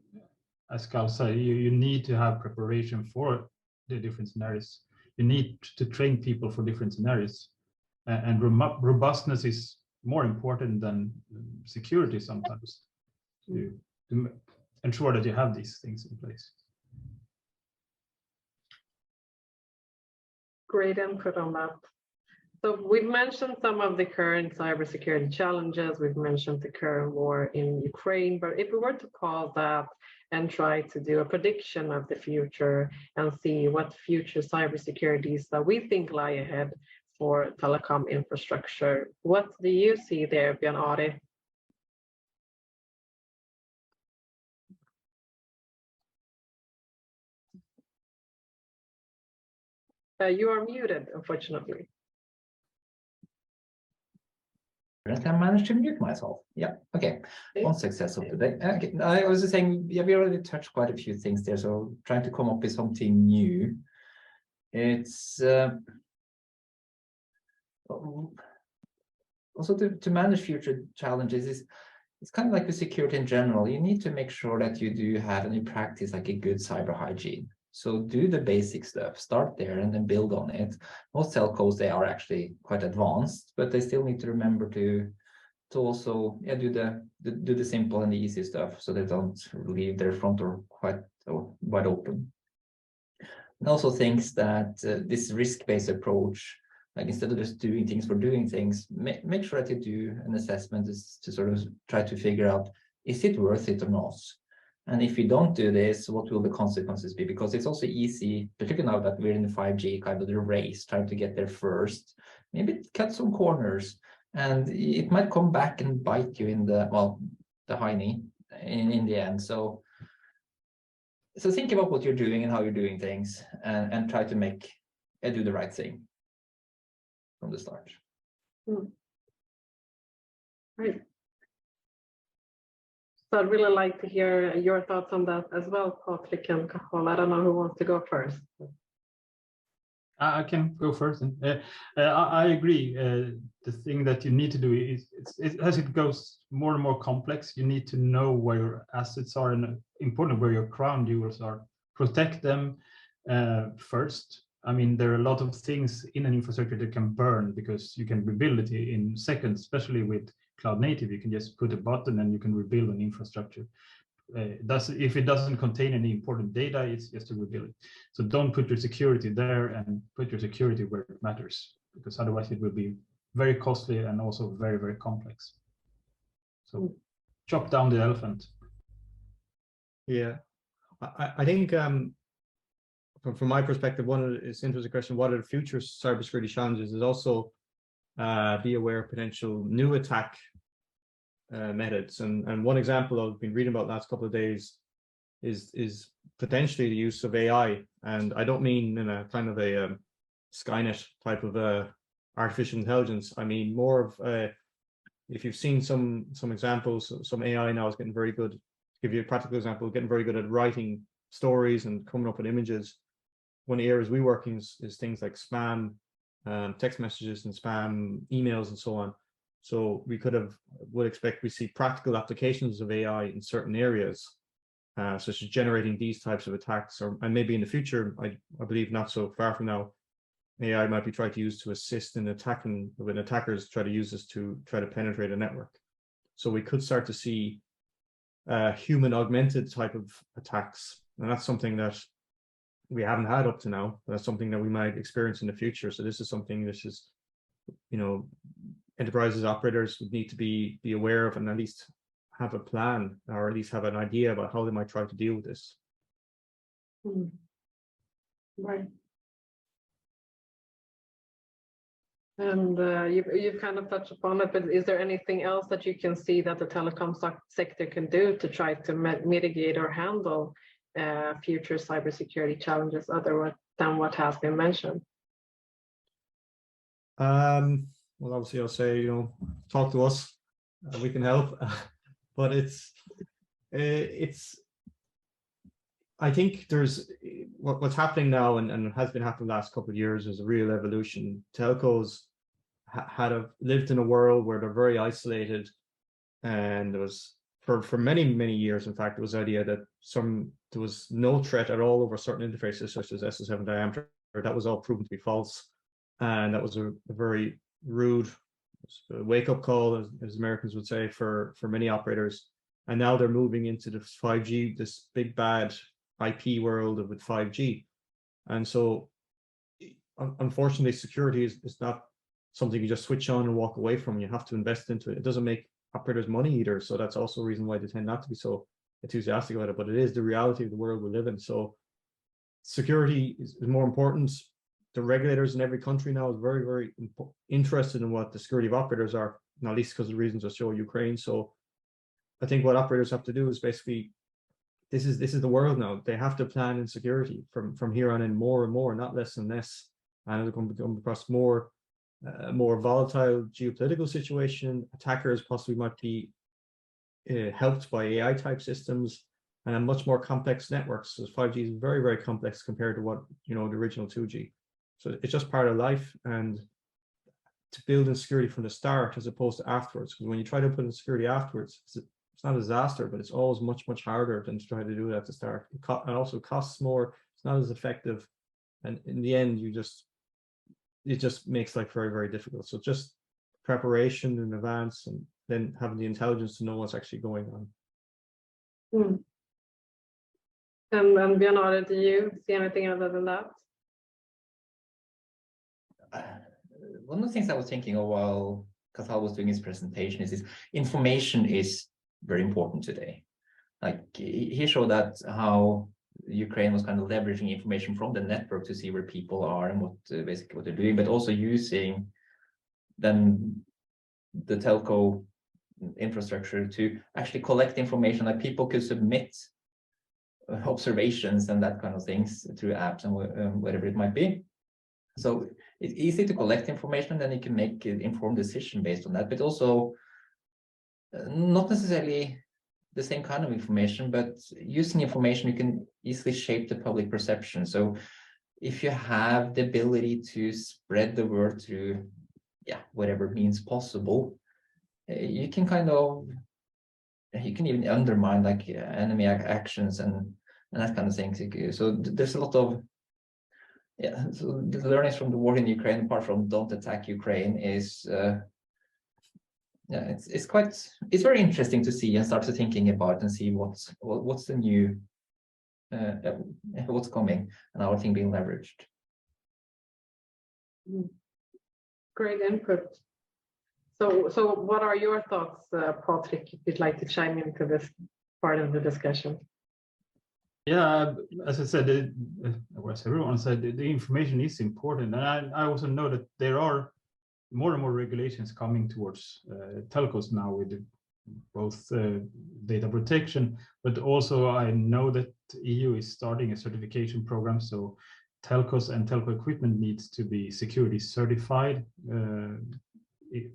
as Carl said, you need to have preparation for the different scenarios. You need to train people for different scenarios, and robustness is more important than security sometimes. To ensure that you have these things in place. Great input on that. So we've mentioned some of the current cybersecurity challenges. We've mentioned the current war in Ukraine, but if we were to pause that and try to do a prediction of the future and see what future cybersecurities that we think lie ahead for telecom infrastructure, what do you see there, Björn Ari? You are muted, unfortunately. I managed to mute myself. Yeah, okay. One success of the day. Okay. I was just saying, yeah, we already touched quite a few things there, so trying to come up with something new. It's also to manage future challenges is it's kind of like with security in general. You need to make sure that you do have and you practice like a good cyber hygiene. So do the basic stuff, start there and then build on it. Most telcos, they are actually quite advanced, but they still need to remember to also do the simple and the easy stuff so they don't leave their front door quite wide open. And also thinks that this risk-based approach, like instead of just doing things for doing things, make sure that you do an assessment to sort of try to figure out, is it worth it or not? And if you don't do this, what will the consequences be? Because it's also easy, particularly now that we're in the 5G kind of the race, trying to get there first, maybe cut some corners, and it might come back and bite you in the, well, the hiney in the end. So think about what you're doing and how you're doing things, and try to do the right thing from the start. Right. So I'd really like to hear your thoughts on that as well, Patrick and Cathal. I don't know who wants to go first. I can go first. I agree. The thing that you need to do is, as it goes more and more complex, you need to know where your assets are, and important where your crown jewels are. Protect them first. I mean, there are a lot of things in an infrastructure that can burn because you can rebuild it in seconds, especially with cloud native. You can just put a button and you can rebuild an infrastructure. If it doesn't contain any important data, it's just to rebuild it. So don't put your security there, and put your security where it matters, because otherwise it will be very costly and also very, very complex. So chop down the elephant. Yeah, I think from my perspective, one of it's interesting question, what are the future cybersecurity challenges, is also be aware of potential new attack methods. And one example I've been reading about the last couple of days is potentially the use of AI. And I don't mean in a kind of a Skynet type of artificial intelligence. I mean more of if you've seen some examples, some AI now is getting very good. To give you a practical example, getting very good at writing stories and coming up with images. One of the areas we work in is things like spam, text messages and spam emails and so on. So we would expect we see practical applications of AI in certain areas, such as generating these types of attacks, and maybe in the future, I believe not so far from now, AI might be tried to use to assist in attacking, when attackers try to use this to try to penetrate a network. So we could start to see human augmented type of attacks, and that's something that we haven't had up to now. That's something that we might experience in the future. So this is something, enterprises, operators would need to be aware of, and at least have a plan, or at least have an idea about how they might try to deal with this. Right. And you've kind of touched upon it, but is there anything else that you can see that the telecom sector can do to try to mitigate or handle future cybersecurity challenges other than what has been mentioned? Well, obviously, I'll say, talk to us, we can help. But I think there's what's happening now, and has been happening the last couple of years, is a real evolution. Telcos had lived in a world where they're very isolated, and there was for many years, in fact, there was the idea that there was no threat at all over certain interfaces such as SS7 diameter. That was all proven to be false, and that was a very rude wake-up call, as Americans would say, for many operators. And now they're moving into the 5G, this big bad IP world with 5G. And so unfortunately, security is not something you just switch on and walk away from. You have to invest into it. It doesn't make operators money either. So that's also a reason why they tend not to be so enthusiastic about it, but it is the reality of the world we live in. So security is more important. The regulators in every country now is very, very interested in what the security of operators are, not least because of the reasons I show Ukraine. So I think what operators have to do is basically, this is the world now. They have to plan in security from here on in more and more, not less and less. And it's going to become across more a more volatile geopolitical situation, attackers possibly might be helped by AI type systems and much more complex networks. So 5G is very, very complex compared to what, the original 2G. So it's just part of life, and to build in security from the start as opposed to afterwards. Because when you try to put in security afterwards, it's not a disaster, but it's always much, much harder than to try to do it at the start. It also costs more. It's not as effective. And in the end, it just makes life very, very difficult. So just preparation in advance, and then having the intelligence to know what's actually going on. And Björn, do you see anything other than that? One of the things I was thinking of while Cathal was doing his presentation is information is very important today. Like he showed that how Ukraine was kind of leveraging information from the network to see where people are and basically what they're doing, but also using then the telco infrastructure to actually collect information that people could submit observations and that kind of things through apps and whatever it might be. So it's easy to collect information, and then you can make an informed decision based on that, but also not necessarily the same kind of information, but using information, you can easily shape the public perception. So if you have the ability to spread the word through, whatever means possible, you can you can even undermine like enemy actions and that kind of thing. So there's a lot of, so the learnings from the war in Ukraine, apart from don't attack Ukraine, is it's very interesting to see and start to thinking about and see what's the new what's coming and how everything being leveraged. Great input. So what are your thoughts, Patrick, if you'd like to chime into this part of the discussion? Yeah, as I said, as everyone said, the information is important, and I also know that there are more and more regulations coming towards telcos now with both data protection, but also I know that EU is starting a certification program, so telcos and telco equipment needs to be security certified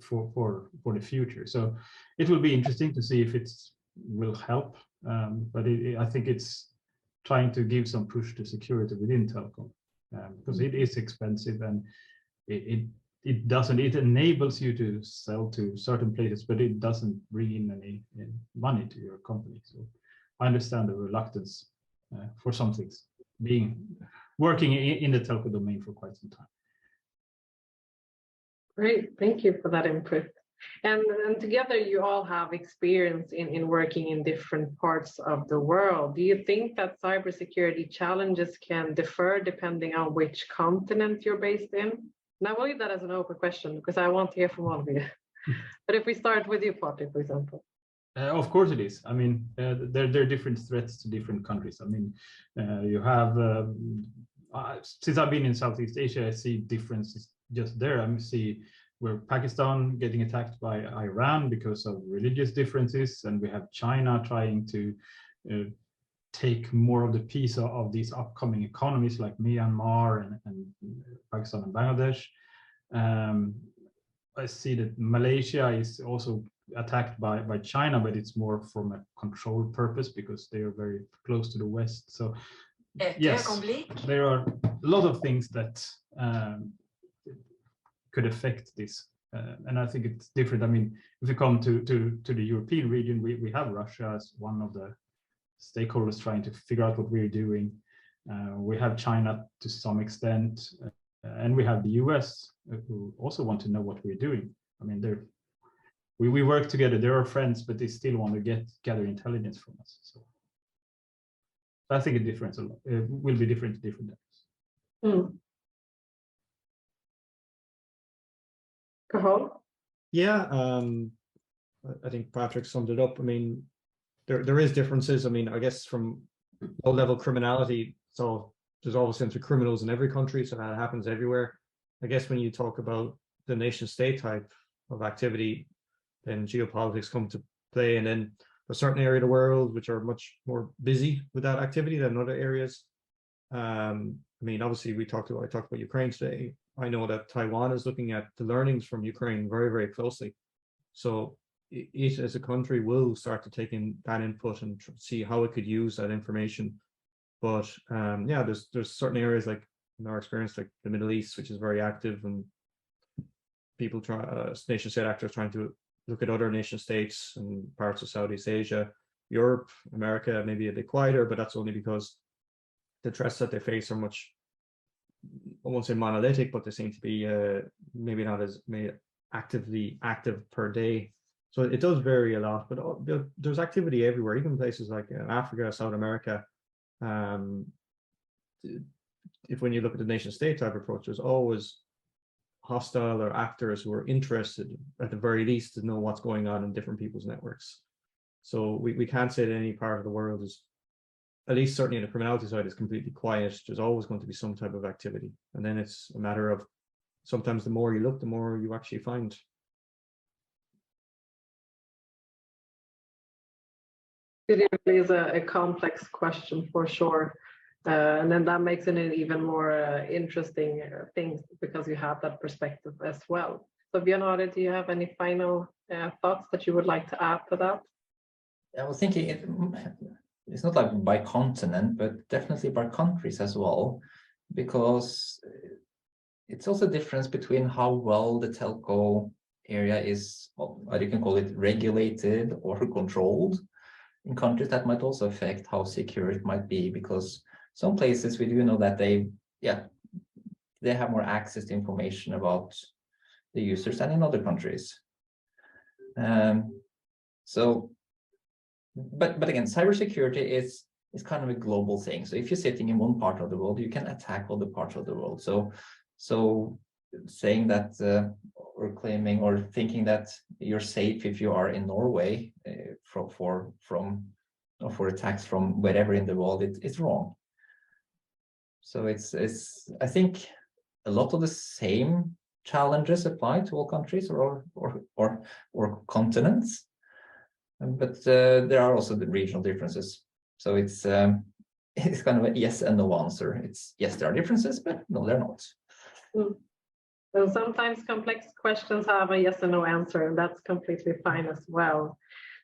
for the future. So it will be interesting to see if it will help, but I think it's trying to give some push to security within telecom, because it is expensive, and it enables you to sell to certain places, but it doesn't bring in any money to your company. So I understand the reluctance for some things working in the telco domain for quite some time. Great, thank you for that input. And together you all have experience in working in different parts of the world. Do you think that cybersecurity challenges can differ depending on which continent you're based in? And I will leave that as an open question because I want to hear from all of you. But if we start with you, Patrick, for example. Of course it is. I mean, there are different threats to different countries. I mean, you have, since I've been in Southeast Asia, I see differences just there. I see where Pakistan getting attacked by Iran because of religious differences, and we have China trying to take more of the piece of these upcoming economies like Myanmar and Pakistan and Bangladesh. I see that Malaysia is also attacked by China, but it's more from a control purpose because they are very close to the West. So yes, there are a lot of things that could affect this. And I think it's different. I mean, if you come to the European region, we have Russia as one of the stakeholders trying to figure out what we're doing. We have China to some extent, and we have the US who also want to know what we're doing. I mean, we work together. They're our friends, but they still want to gather intelligence from us. So I think it will be different to different areas. Cathal? Yeah, I think Patrick summed it up. I mean, there is differences. I mean, I guess from low-level criminality, so there's always sense of criminals in every country, so that happens everywhere. I guess when you talk about the nation-state type of activity, then geopolitics come to play, and then a certain area of the world which are much more busy with that activity than other areas. I mean, obviously, I talked about Ukraine today. I know that Taiwan is looking at the learnings from Ukraine very, very closely. So it as a country will start to take in that input and see how it could use that information. But yeah, there's certain areas like in our experience, like the Middle East, which is very active, and people nation state actors trying to look at other nation states and parts of Southeast Asia, Europe, America, maybe a bit quieter, but that's only because the threats that they face are much, I won't say monolithic, but they seem to be maybe not as actively active per day. So it does vary a lot, but there's activity everywhere, even places like Africa, South America. If when you look at the nation state type approach, there's always hostile or actors who are interested, at the very least, to know what's going on in different people's networks. So we can't say that any part of the world is, at least certainly in the criminality side, is completely quiet. There's always going to be some type of activity. And then it's a matter of, sometimes the more you look, the more you actually find. It really is a complex question for sure. And then that makes it an even more interesting thing, because you have that perspective as well. So Björn, do you have any final thoughts that you would like to add to that? I was thinking it's not like by continent, but definitely by countries as well, because it's also a difference between how well the telco area is, well, you can call it regulated or controlled. In countries, that might also affect how secure it might be, because some places we do know that they have more access to information about the users than in other countries. So, but again, cybersecurity is kind of a global thing. So if you're sitting in one part of the world, you can attack other parts of the world. So saying that or claiming or thinking that you're safe if you are in Norway for attacks from wherever in the world, it's wrong. So it's I think a lot of the same challenges apply to all countries or continents, but there are also the regional differences. So it's kind of a yes and no answer. It's yes, there are differences, but no, they're not. So sometimes complex questions have a yes and no answer, and that's completely fine as well.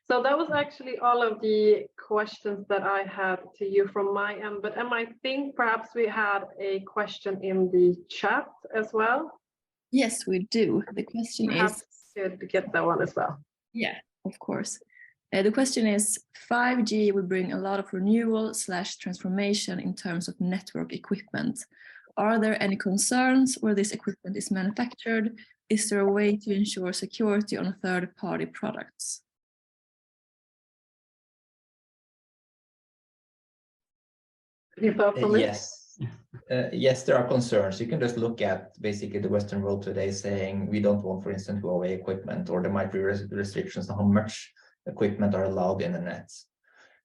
So that was actually all of the questions that I had to you from my end, but I think perhaps we had a question in the chat as well. Yes, we do. The question perhaps is... to get that one as well. Yeah, of course. The question is, 5G will bring a lot of renewal/transformation in terms of network equipment. Are there any concerns where this equipment is manufactured? Is there a way to ensure security on third-party products? Yes. Yes, there are concerns. You can just look at basically the Western world today saying we don't want, for instance, Huawei equipment, or there might be restrictions on how much equipment are allowed in the nets.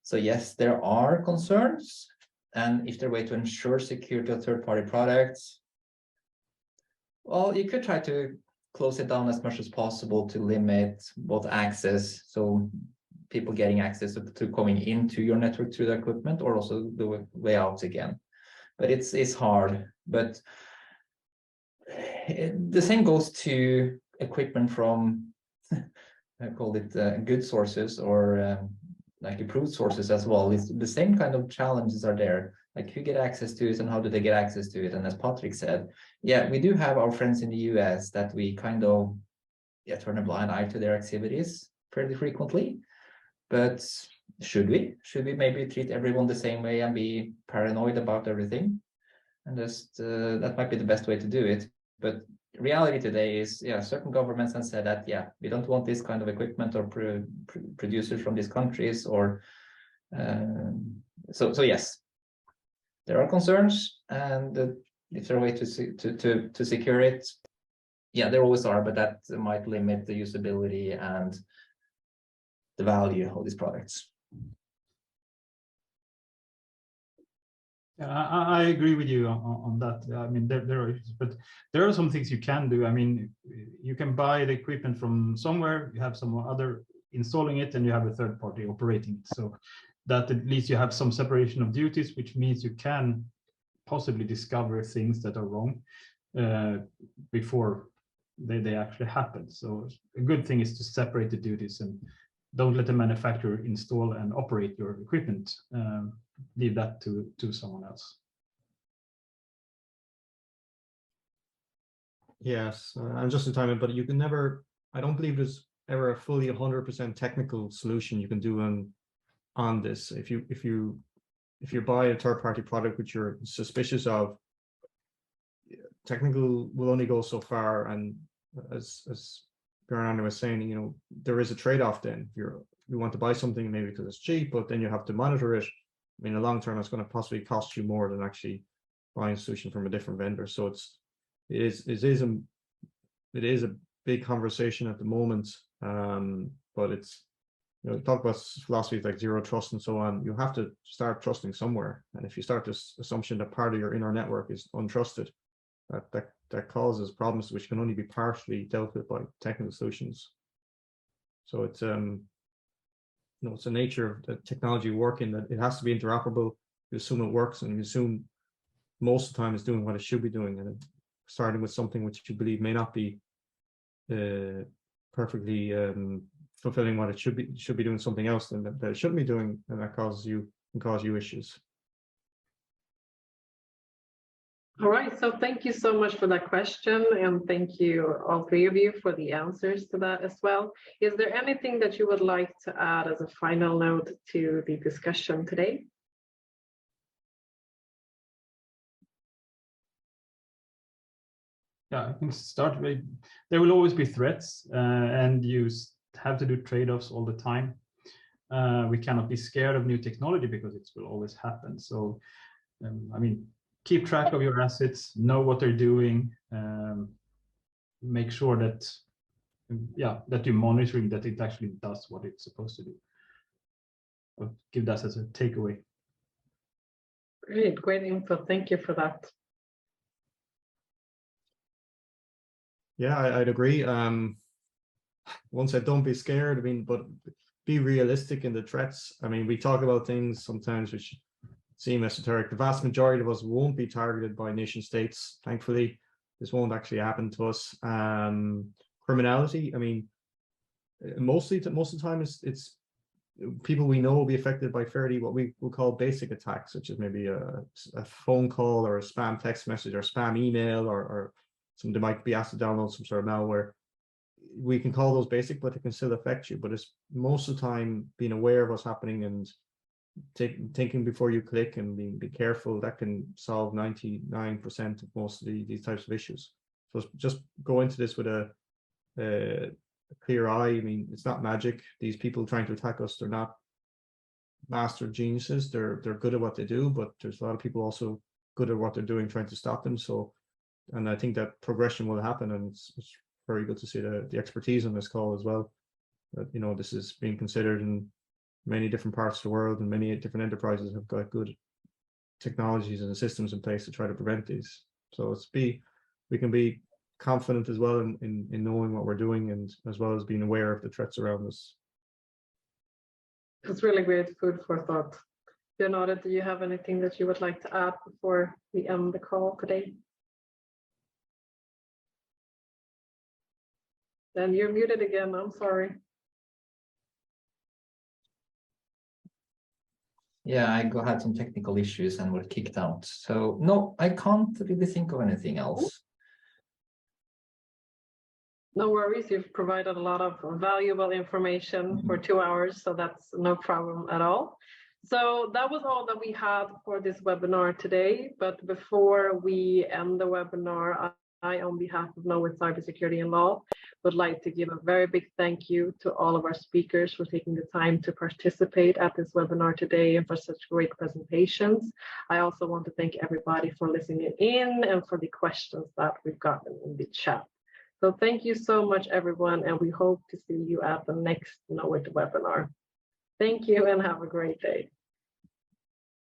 So yes, there are concerns. And if there's a way to ensure security of third-party products, well, you could try to close it down as much as possible to limit both access, so people getting access to coming into your network through the equipment, or also the way out again. But it's hard. But the same goes to equipment from, I call it good sources, or like approved sources as well. It's the same kind of challenges are there. Like who get access to it and how do they get access to it? And as Patrick said, yeah, we do have our friends in the US that we kind of turn a blind eye to their activities fairly frequently. But should we maybe treat everyone the same way and be paranoid about everything? And just that might be the best way to do it. But reality today is, certain governments have said that, we don't want this kind of equipment or producers from these countries, or so yes, there are concerns, and if there are a way to secure it, there always are, but that might limit the usability and the value of these products. I agree with you on that. I mean, there are issues, but there are some things you can do. I mean, you can buy the equipment from somewhere, you have some other installing it, and you have a third party operating it. So that at least you have some separation of duties, which means you can possibly discover things that are wrong. before they actually happen. So a good thing is to separate the duties and don't let the manufacturer install and operate your equipment. Leave that to someone else. Yes, and just in time, but you can never, I don't believe there's ever a fully 100% technical solution you can do on this. If you buy a third-party product which you're suspicious of, technical will only go so far. And as Björn was saying, you know, there is a trade-off then. You want to buy something maybe because it's cheap, but then you have to monitor it. I mean, in the long term, it's going to possibly cost you more than actually buying a solution from a different vendor. So it is a big conversation at the moment. But it's, you know, talk about philosophies like zero trust and so on. You have to start trusting somewhere. And if you start this assumption that part of your inner network is untrusted, that causes problems which can only be partially dealt with by technical solutions. So it's you know, it's the nature of the technology working that it has to be interoperable. You assume it works, and you assume most of the time it's doing what it should be doing, and starting with something which you believe may not be perfectly fulfilling what it should be doing something else than that it shouldn't be doing, and that can cause you issues. All right, so thank you so much for that question, and thank you all three of you for the answers to that as well. Is there anything that you would like to add as a final note to the discussion today? Yeah, I can start with, there will always be threats, and you have to do trade-offs all the time. We cannot be scared of new technology because it will always happen. So, I mean, keep track of your assets, know what they're doing, make sure that, that you're monitoring that it actually does what it's supposed to do. I'll give that as a takeaway. Great info. Thank you for that. Yeah, I'd agree. One said, don't be scared. I mean, but be realistic in the threats. I mean, we talk about things sometimes which seem esoteric. The vast majority of us won't be targeted by nation states. Thankfully, this won't actually happen to us. Criminality, I mean, most of the time it's people we know will be affected by fairly what we will call basic attacks, such as maybe a phone call or a spam text message or spam email, or somebody might be asked to download some sort of malware. We can call those basic, but it can still affect you. But it's most of the time being aware of what's happening and thinking before you click and be careful. That can solve 99% of most of these types of issues. So just go into this with a clear eye. I mean, it's not magic. These people trying to attack us, they're not master geniuses. They're good at what they do, but there's a lot of people also good at what they're doing, trying to stop them. So, and I think that progression will happen, and it's very good to see the expertise on this call as well. That, you know, this is being considered in many different parts of the world, and many different enterprises have got good technologies and systems in place to try to prevent these. So we can be confident as well in knowing what we're doing, and as well as being aware of the threats around us. It's really great food for thought. Leonardo, do you have anything that you would like to add before we end the call today? Then you're muted again. I'm sorry. Yeah, I had some technical issues and was kicked out. So no, I can't really think of anything else. No worries. You've provided a lot of valuable information for 2 hours, so that's no problem at all. So that was all that we had for this webinar today. But before we end the webinar, I, on behalf of Knowit Cybersecurity and Law, would like to give a very big thank you to all of our speakers for taking the time to participate at this webinar today and for such great presentations. I also want to thank everybody for listening in and for the questions that we've gotten in the chat. So thank you so much, everyone, and we hope to see you at the next Knowit webinar. Thank you and have a great day.